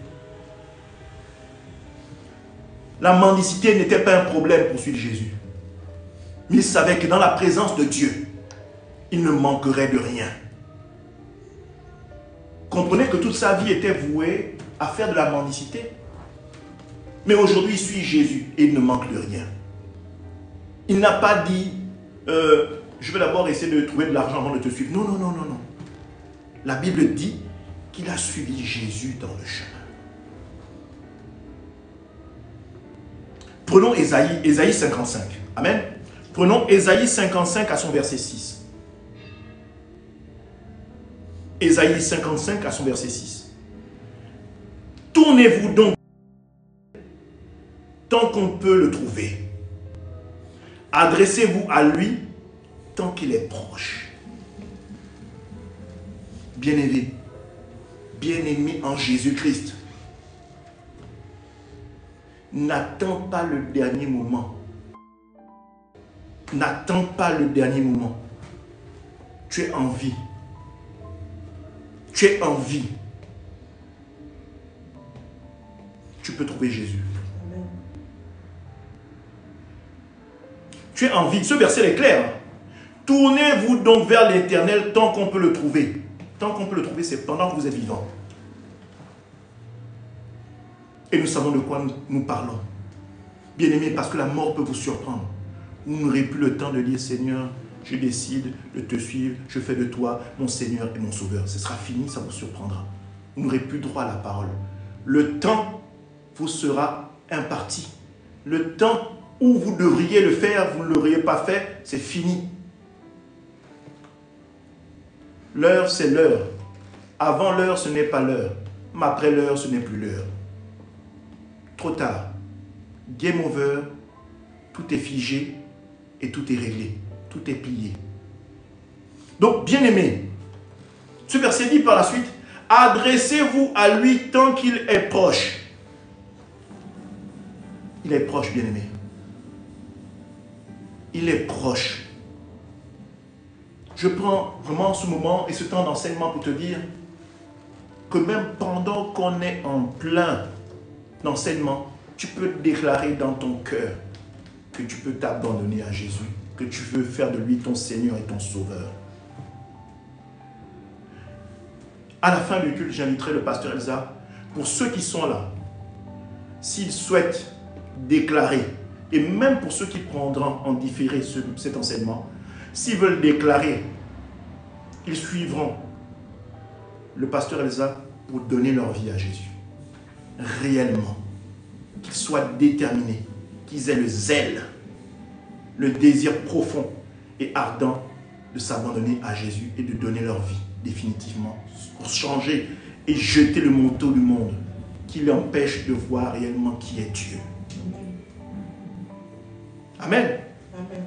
La mendicité n'était pas un problème pour suivre Jésus. Mais il savait que dans la présence de Dieu, il ne manquerait de rien. Comprenez que toute sa vie était vouée à faire de la mendicité. Mais aujourd'hui, il suit Jésus et il ne manque de rien. Il n'a pas dit, je vais d'abord essayer de trouver de l'argent avant de te suivre. Non, non, non, non, non. La Bible dit qu'il a suivi Jésus dans le chemin. Prenons Ésaïe 55. Amen. Prenons Ésaïe 55 à son verset 6. Ésaïe 55 à son verset 6. Tournez-vous donc tant qu'on peut le trouver. Adressez-vous à lui tant qu'il est proche. Bien-aimé, bien-aimé en Jésus-Christ, n'attends pas le dernier moment. N'attends pas le dernier moment. Tu es en vie. Tu es en vie. Tu peux trouver Jésus. Amen. Tu es en vie. Ce verset est clair. Tournez-vous donc vers l'Éternel tant qu'on peut le trouver. Tant qu'on peut le trouver, c'est pendant que vous êtes vivant. Et nous savons de quoi nous parlons. Bien-aimés, parce que la mort peut vous surprendre. Vous n'aurez plus le temps de dire, Seigneur, je décide de te suivre, je fais de toi mon Seigneur et mon Sauveur. Ce sera fini, ça vous surprendra. Vous n'aurez plus droit à la parole. Le temps vous sera imparti. Le temps où vous devriez le faire, vous ne l'auriez pas fait, c'est fini. L'heure, c'est l'heure. Avant l'heure, ce n'est pas l'heure. Mais après l'heure, ce n'est plus l'heure. Trop tard. Game over. Tout est figé et tout est réglé. Tout est plié. Donc, bien-aimé, ce verset dit par la suite, adressez-vous à lui tant qu'il est proche. Il est proche, bien-aimé. Il est proche. Je prends vraiment ce moment et ce temps d'enseignement pour te dire que même pendant qu'on est en plein d'enseignement, tu peux déclarer dans ton cœur que tu peux t'abandonner à Jésus, que tu veux faire de lui ton Seigneur et ton Sauveur. À la fin du culte, j'inviterai le pasteur Elsa, pour ceux qui sont là, s'ils souhaitent déclarer, et même pour ceux qui prendront en différé cet enseignement, s'ils veulent déclarer ils suivront le pasteur Elsa pour donner leur vie à Jésus. Réellement. Qu'ils soient déterminés, qu'ils aient le zèle, le désir profond et ardent de s'abandonner à Jésus et de donner leur vie définitivement pour changer et jeter le manteau du monde qui l'empêche de voir réellement qui est Dieu. Amen. Amen.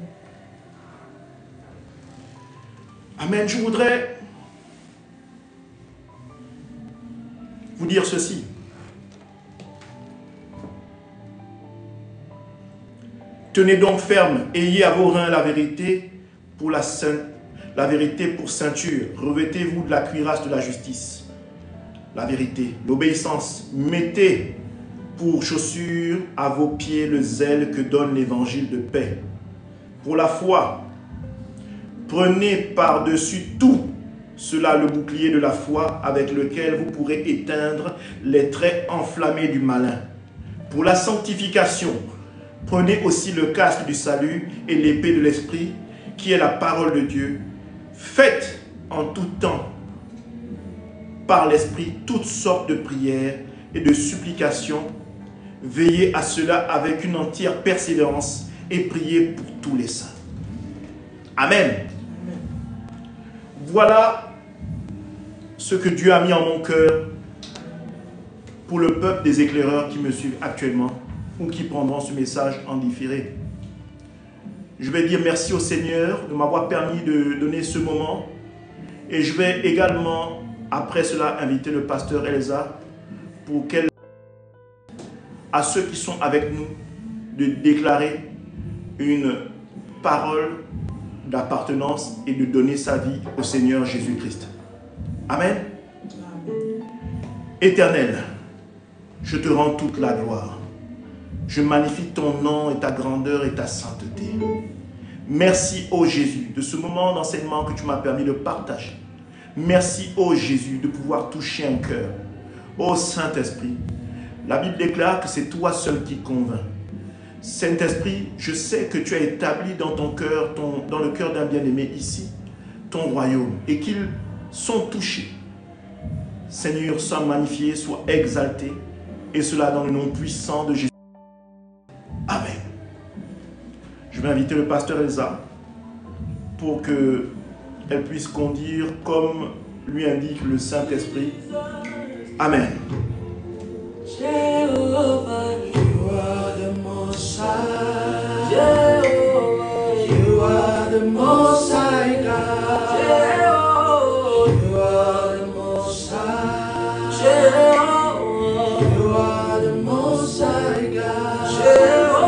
Amen. Je voudrais vous dire ceci. Tenez donc ferme, ayez à vos reins la vérité pour la vérité pour ceinture. Revêtez-vous de la cuirasse de la justice. La vérité, l'obéissance. Mettez pour chaussure à vos pieds le zèle que donne l'évangile de paix. Pour la foi, prenez par-dessus tout cela le bouclier de la foi avec lequel vous pourrez éteindre les traits enflammés du malin. Pour la sanctification, prenez aussi le casque du salut et l'épée de l'esprit qui est la parole de Dieu. Faites en tout temps par l'esprit toutes sortes de prières et de supplications. Veillez à cela avec une entière persévérance et priez pour tous les saints. Amen. Voilà ce que Dieu a mis en mon cœur pour le peuple des éclaireurs qui me suivent actuellement ou qui prendront ce message en différé. Je vais dire merci au Seigneur de m'avoir permis de donner ce moment et je vais également, après cela, inviter le pasteur Elsa pour qu'elle, à ceux qui sont avec nous, de déclarer une parole d'appartenance et de donner sa vie au Seigneur Jésus-Christ. Amen. Éternel, je te rends toute la gloire. Je magnifie ton nom et ta grandeur et ta sainteté. Merci, ô Jésus, de ce moment d'enseignement que tu m'as permis de partager. Merci, ô Jésus, de pouvoir toucher un cœur. Ô Saint-Esprit, la Bible déclare que c'est toi seul qui convainc. Saint-Esprit, je sais que tu as établi dans ton cœur, dans le cœur d'un bien-aimé ici, ton royaume, et qu'ils sont touchés. Seigneur, sois magnifié, sois exalté, et cela dans le nom puissant de Jésus. Amen. Je vais inviter le pasteur Elsa pour qu'elle puisse conduire comme lui indique le Saint-Esprit. Amen. Jehovah, you are the Most High. Jehovah, you are the Most High God. Jehovah, you are the Most High. Jehovah, you are the Most High God. Jehovah,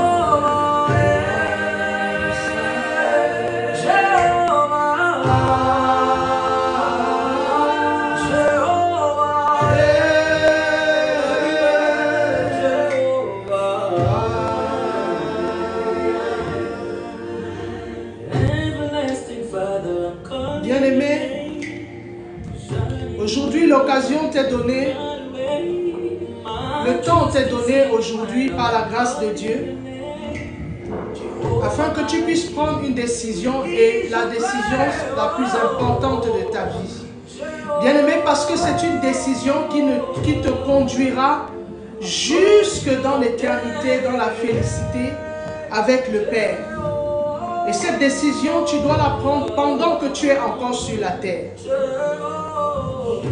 aujourd'hui, l'occasion t'est donnée, le temps t'est donné aujourd'hui par la grâce de Dieu, afin que tu puisses prendre une décision et la décision la plus importante de ta vie. Bien-aimé, parce que c'est une décision qui te conduira jusque dans l'éternité, dans la félicité avec le Père. Et cette décision, tu dois la prendre pendant que tu es encore sur la terre.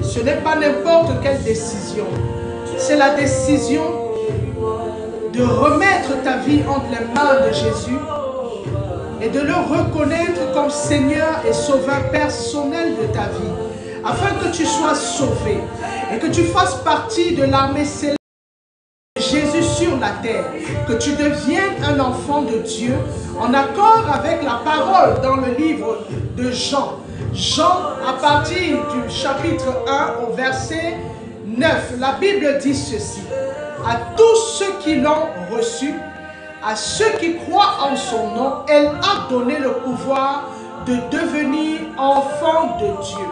Ce n'est pas n'importe quelle décision. C'est la décision de remettre ta vie entre les mains de Jésus et de le reconnaître comme Seigneur et Sauveur personnel de ta vie, afin que tu sois sauvé et que tu fasses partie de l'armée céleste de Jésus sur la terre, que tu deviennes un enfant de Dieu en accord avec la parole dans le livre de Jean. Jean, à partir du chapitre 1 au verset 9, la Bible dit ceci: à tous ceux qui l'ont reçu, à ceux qui croient en son nom, elle a donné le pouvoir de devenir enfants de Dieu,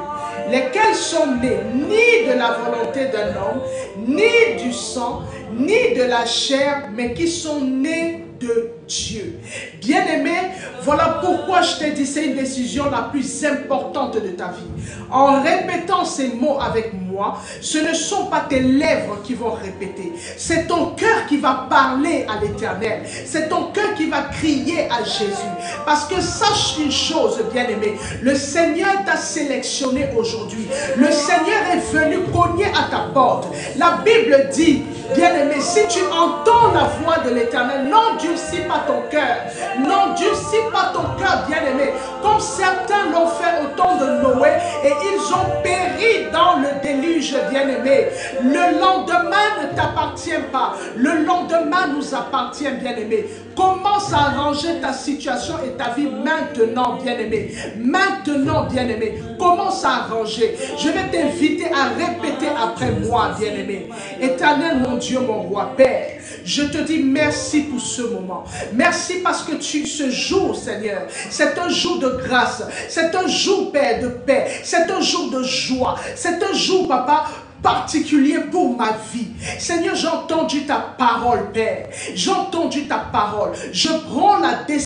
lesquels sont nés ni de la volonté d'un homme, ni du sang, ni de la chair, mais qui sont nés de Dieu. Bien-aimé, voilà pourquoi je t'ai dit, c'est une décision la plus importante de ta vie. En répétant ces mots avec moi, ce ne sont pas tes lèvres qui vont répéter. C'est ton cœur qui va parler à l'Éternel. C'est ton cœur qui va crier à Jésus. Parce que sache une chose, bien-aimé, le Seigneur t'a sélectionné aujourd'hui. Le Seigneur est venu cogner à ta porte. La Bible dit, bien-aimé, si tu entends la voix de l'Éternel, n'endurcis pas ton cœur. N'endurcis pas ton cœur, bien-aimé. Comme certains l'ont fait au temps de Noé et ils ont péri dans le déluge, bien-aimé. Le lendemain ne t'appartient pas. Le lendemain nous appartient, bien-aimé. Commence à arranger ta situation et ta vie maintenant, bien-aimé. Maintenant, bien-aimé. Commence à arranger. Je vais t'inviter à répéter après moi, bien-aimé. Éternel, mon Dieu, mon roi, Père, je te dis merci pour ce moment. Merci parce que ce jour, Seigneur, c'est un jour de grâce. C'est un jour, Père, de paix. C'est un jour de joie. C'est un jour, Papa, particulier pour ma vie. Seigneur, j'ai entendu ta parole, Père. J'ai entendu ta parole. Je prends la décision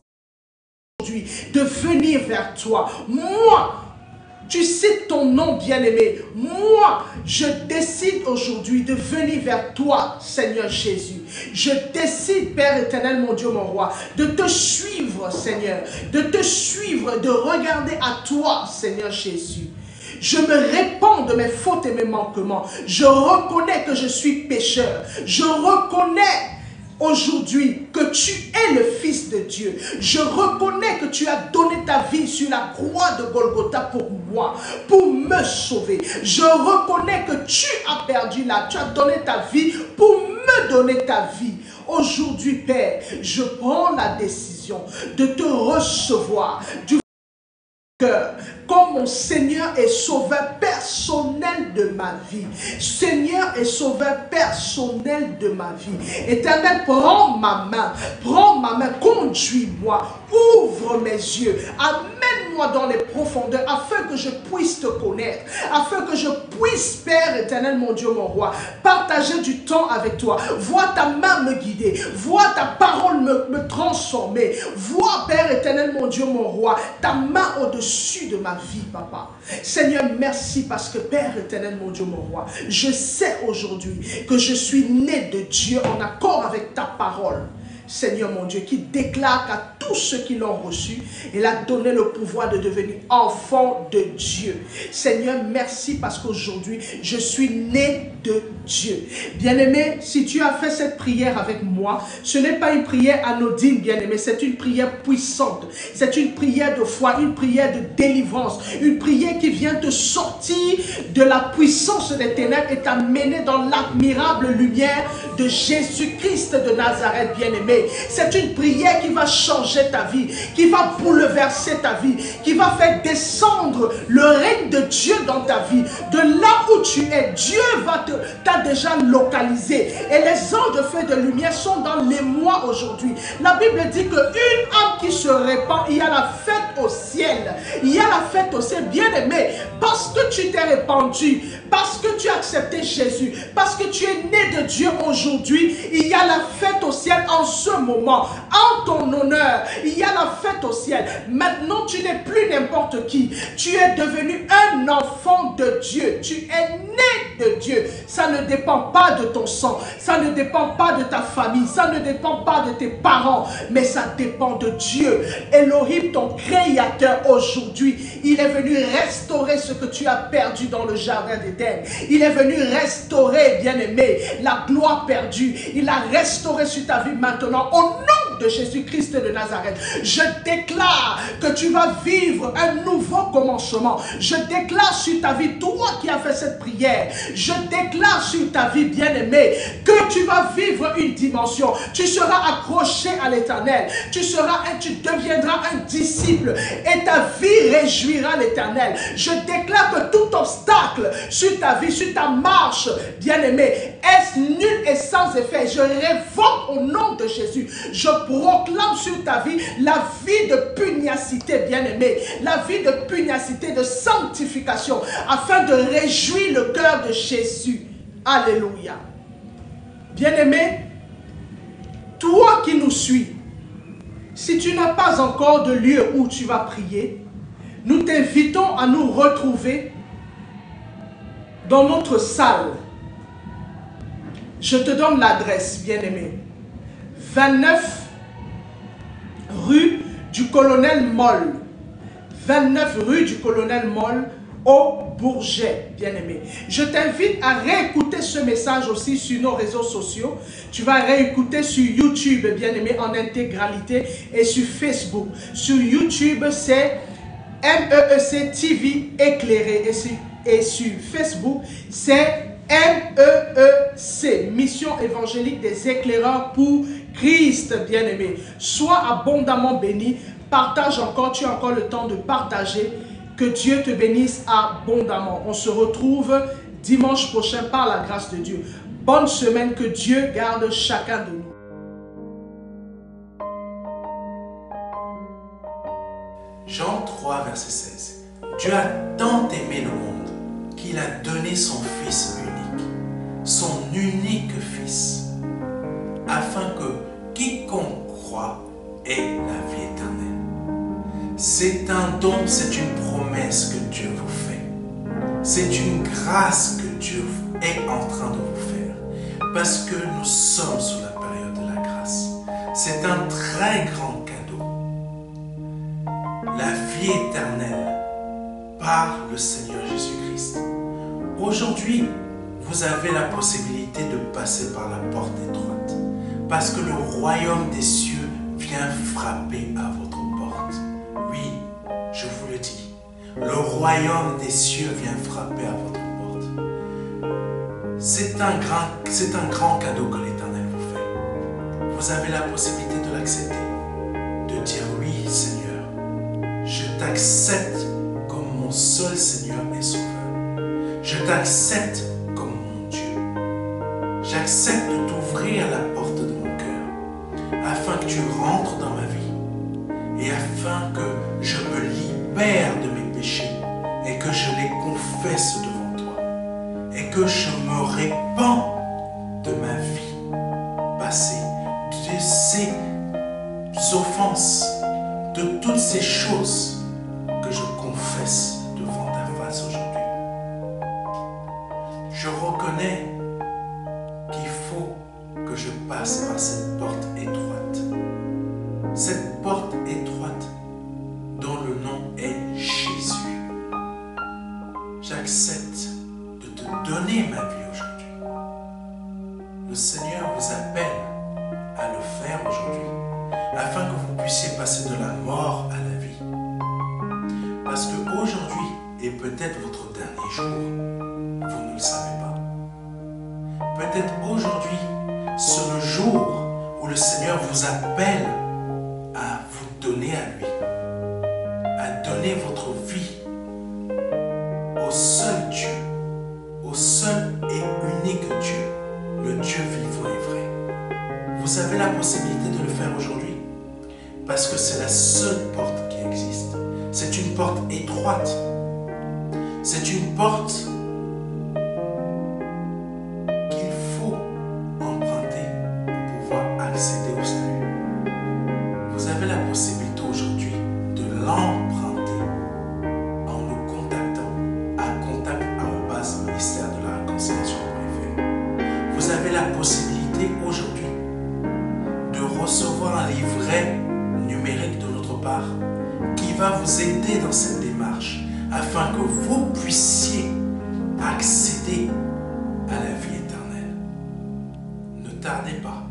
aujourd'hui de venir vers toi. Moi, tu cites ton nom, bien-aimé. Moi, je décide aujourd'hui de venir vers toi, Seigneur Jésus. Je décide, Père éternel, mon Dieu, mon roi, de te suivre, Seigneur. De te suivre, de regarder à toi, Seigneur Jésus. Je me répands de mes fautes et mes manquements. Je reconnais que je suis pécheur. Je reconnais aujourd'hui que tu es le Fils de Dieu. Je reconnais que tu as donné ta vie sur la croix de Golgotha pour moi, pour me sauver. Je reconnais que tu as perdu là, tu as donné ta vie pour me donner ta vie. Aujourd'hui, Père, je prends la décision de te recevoir du cœur comme mon Seigneur et Sauveur personnel de ma vie. Seigneur et Sauveur personnel de ma vie. Éternel, prends ma main, conduis-moi, ouvre mes yeux, amène-moi dans les profondeurs afin que je puisse te connaître, afin que je puisse, Père éternel, mon Dieu, mon roi, partager du temps avec toi. Vois ta main me guider, vois ta parole me transformer, vois, Père éternel, mon Dieu, mon roi, ta main au-dessus de ma vie, Papa. Seigneur, merci parce que, Père éternel, mon Dieu, mon roi, je sais aujourd'hui que je suis né de Dieu en accord avec ta parole. Seigneur mon Dieu, qui déclare qu'à tous ceux qui l'ont reçu, il a donné le pouvoir de devenir enfant de Dieu. Seigneur, merci parce qu'aujourd'hui, je suis né de Dieu. Bien-aimé, si tu as fait cette prière avec moi, ce n'est pas une prière anodine, bien-aimé, c'est une prière puissante. C'est une prière de foi, une prière de délivrance, une prière qui vient te sortir de la puissance des ténèbres et t'amener dans l'admirable lumière de Jésus-Christ de Nazareth, bien-aimé. C'est une prière qui va changer ta vie, qui va bouleverser ta vie, qui va faire descendre le règne de Dieu dans ta vie. De là où tu es, Dieu t'a déjà localisé. Et les anges de feu de lumière sont dans les mois aujourd'hui. La Bible dit qu'une âme qui se répand, il y a la fête au ciel. Il y a la fête au ciel, bien-aimé, parce que tu t'es répandu, parce que tu as accepté Jésus, parce que tu es né de Dieu aujourd'hui, il y a la fête au ciel en ce moment, en ton honneur, il y a la fête au ciel. Maintenant, tu n'es plus n'importe qui. Tu es devenu un enfant de Dieu. Tu es né de Dieu. Ça ne dépend pas de ton sang. Ça ne dépend pas de ta famille. Ça ne dépend pas de tes parents. Mais ça dépend de Dieu. Elohim, ton créateur, aujourd'hui, il est venu restaurer ce que tu as perdu dans le jardin d'Éden. Il est venu restaurer, bien-aimé, la gloire perdue. Il a restauré sur ta vie maintenant. Au nom de Jésus-Christ de Nazareth, je déclare que tu vas vivre un nouveau commencement. Je déclare sur ta vie, toi qui as fait cette prière, je déclare sur ta vie, bien-aimée, que tu vas vivre une dimension. Tu seras accroché à l'Éternel. Tu deviendras un disciple et ta vie réjouira l'Éternel. Je déclare que tout obstacle sur ta vie, sur ta marche, bien-aimé, est nul et sans effet. Je révoque au nom de Jésus. Je proclame sur ta vie la vie de pugnacité, bien-aimé, la vie de pugnacité, de sanctification, afin de réjouir le cœur de Jésus. Alléluia. Bien-aimé, toi qui nous suis, Si tu n'as pas encore de lieu où tu vas prier, nous t'invitons à nous retrouver dans notre salle. Je te donne l'adresse, bien-aimé. 29 rue du Colonel Moll. 29 rue du Colonel Moll au Bourget, bien-aimé. Je t'invite à réécouter ce message aussi sur nos réseaux sociaux. Tu vas réécouter sur YouTube, bien-aimé, en intégralité, et sur Facebook. Sur YouTube, c'est MEEC TV éclairé, et sur Facebook, c'est MEEC, Mission évangélique des éclaireurs pour Christ, bien-aimé. Sois abondamment béni. Partage encore, tu as encore le temps de partager. Que Dieu te bénisse abondamment. On se retrouve dimanche prochain par la grâce de Dieu. Bonne semaine, que Dieu garde chacun de nous. Jean 3, verset 16. Dieu a tant aimé le monde qu'il a donné son Fils unique Fils, afin que quiconque croit ait la vie éternelle. C'est un don, c'est une promesse que Dieu vous fait. C'est une grâce que Dieu est en train de vous faire. Parce que nous sommes sous la période de la grâce. C'est un très grand cadeau. La vie éternelle par le Seigneur Jésus-Christ. Aujourd'hui, vous avez la possibilité de passer par la porte étroite. Parce que le royaume des cieux vient frapper à votre porte. Oui, je vous le dis. Le royaume des cieux vient frapper à votre porte. C'est un grand cadeau que l'Éternel vous fait. Vous avez la possibilité de l'accepter. De dire oui, Seigneur, je t'accepte comme mon seul Seigneur et Sauveur. Je t'accepte comme mon Dieu. J'accepte de t'ouvrir la porte de mon cœur afin que tu rentres dans ma vie et afin que je me libère de mes péchés et que je les confesse devant toi et que je me répands de ma vie passée, de ces offenses, de toutes ces choses que je confesse devant ta face aujourd'hui. Je reconnais qu'il faut que je passe par cette porte étroite. Cette porte étroite dont le nom est Jésus. J'accepte de te donner ma vie aujourd'hui. Le Seigneur vous appelle à le faire aujourd'hui afin que vous puissiez passer de la mort à la vie. Parce qu'aujourd'hui est peut-être votre dernier jour. Vous ne le savez pas. Peut-être aujourd'hui, c'est le jour où le Seigneur vous appelle à vous donner à lui, à donner votre vie au seul Dieu, au seul et unique Dieu, le Dieu vivant et vrai. Vous avez la possibilité de le faire aujourd'hui parce que c'est la seule porte qui existe. C'est une porte étroite. C'est une porte qu'il faut emprunter pour pouvoir accéder au salut. Vous avez la possibilité aujourd'hui de l'emprunter en nous contactant à contact@ministère de la réconciliation.fr. Vous avez la possibilité aujourd'hui de recevoir un livret numérique de notre part qui va vous aider dans cette démarche afin que vous puissiez accéder à la vie éternelle. Ne tardez pas.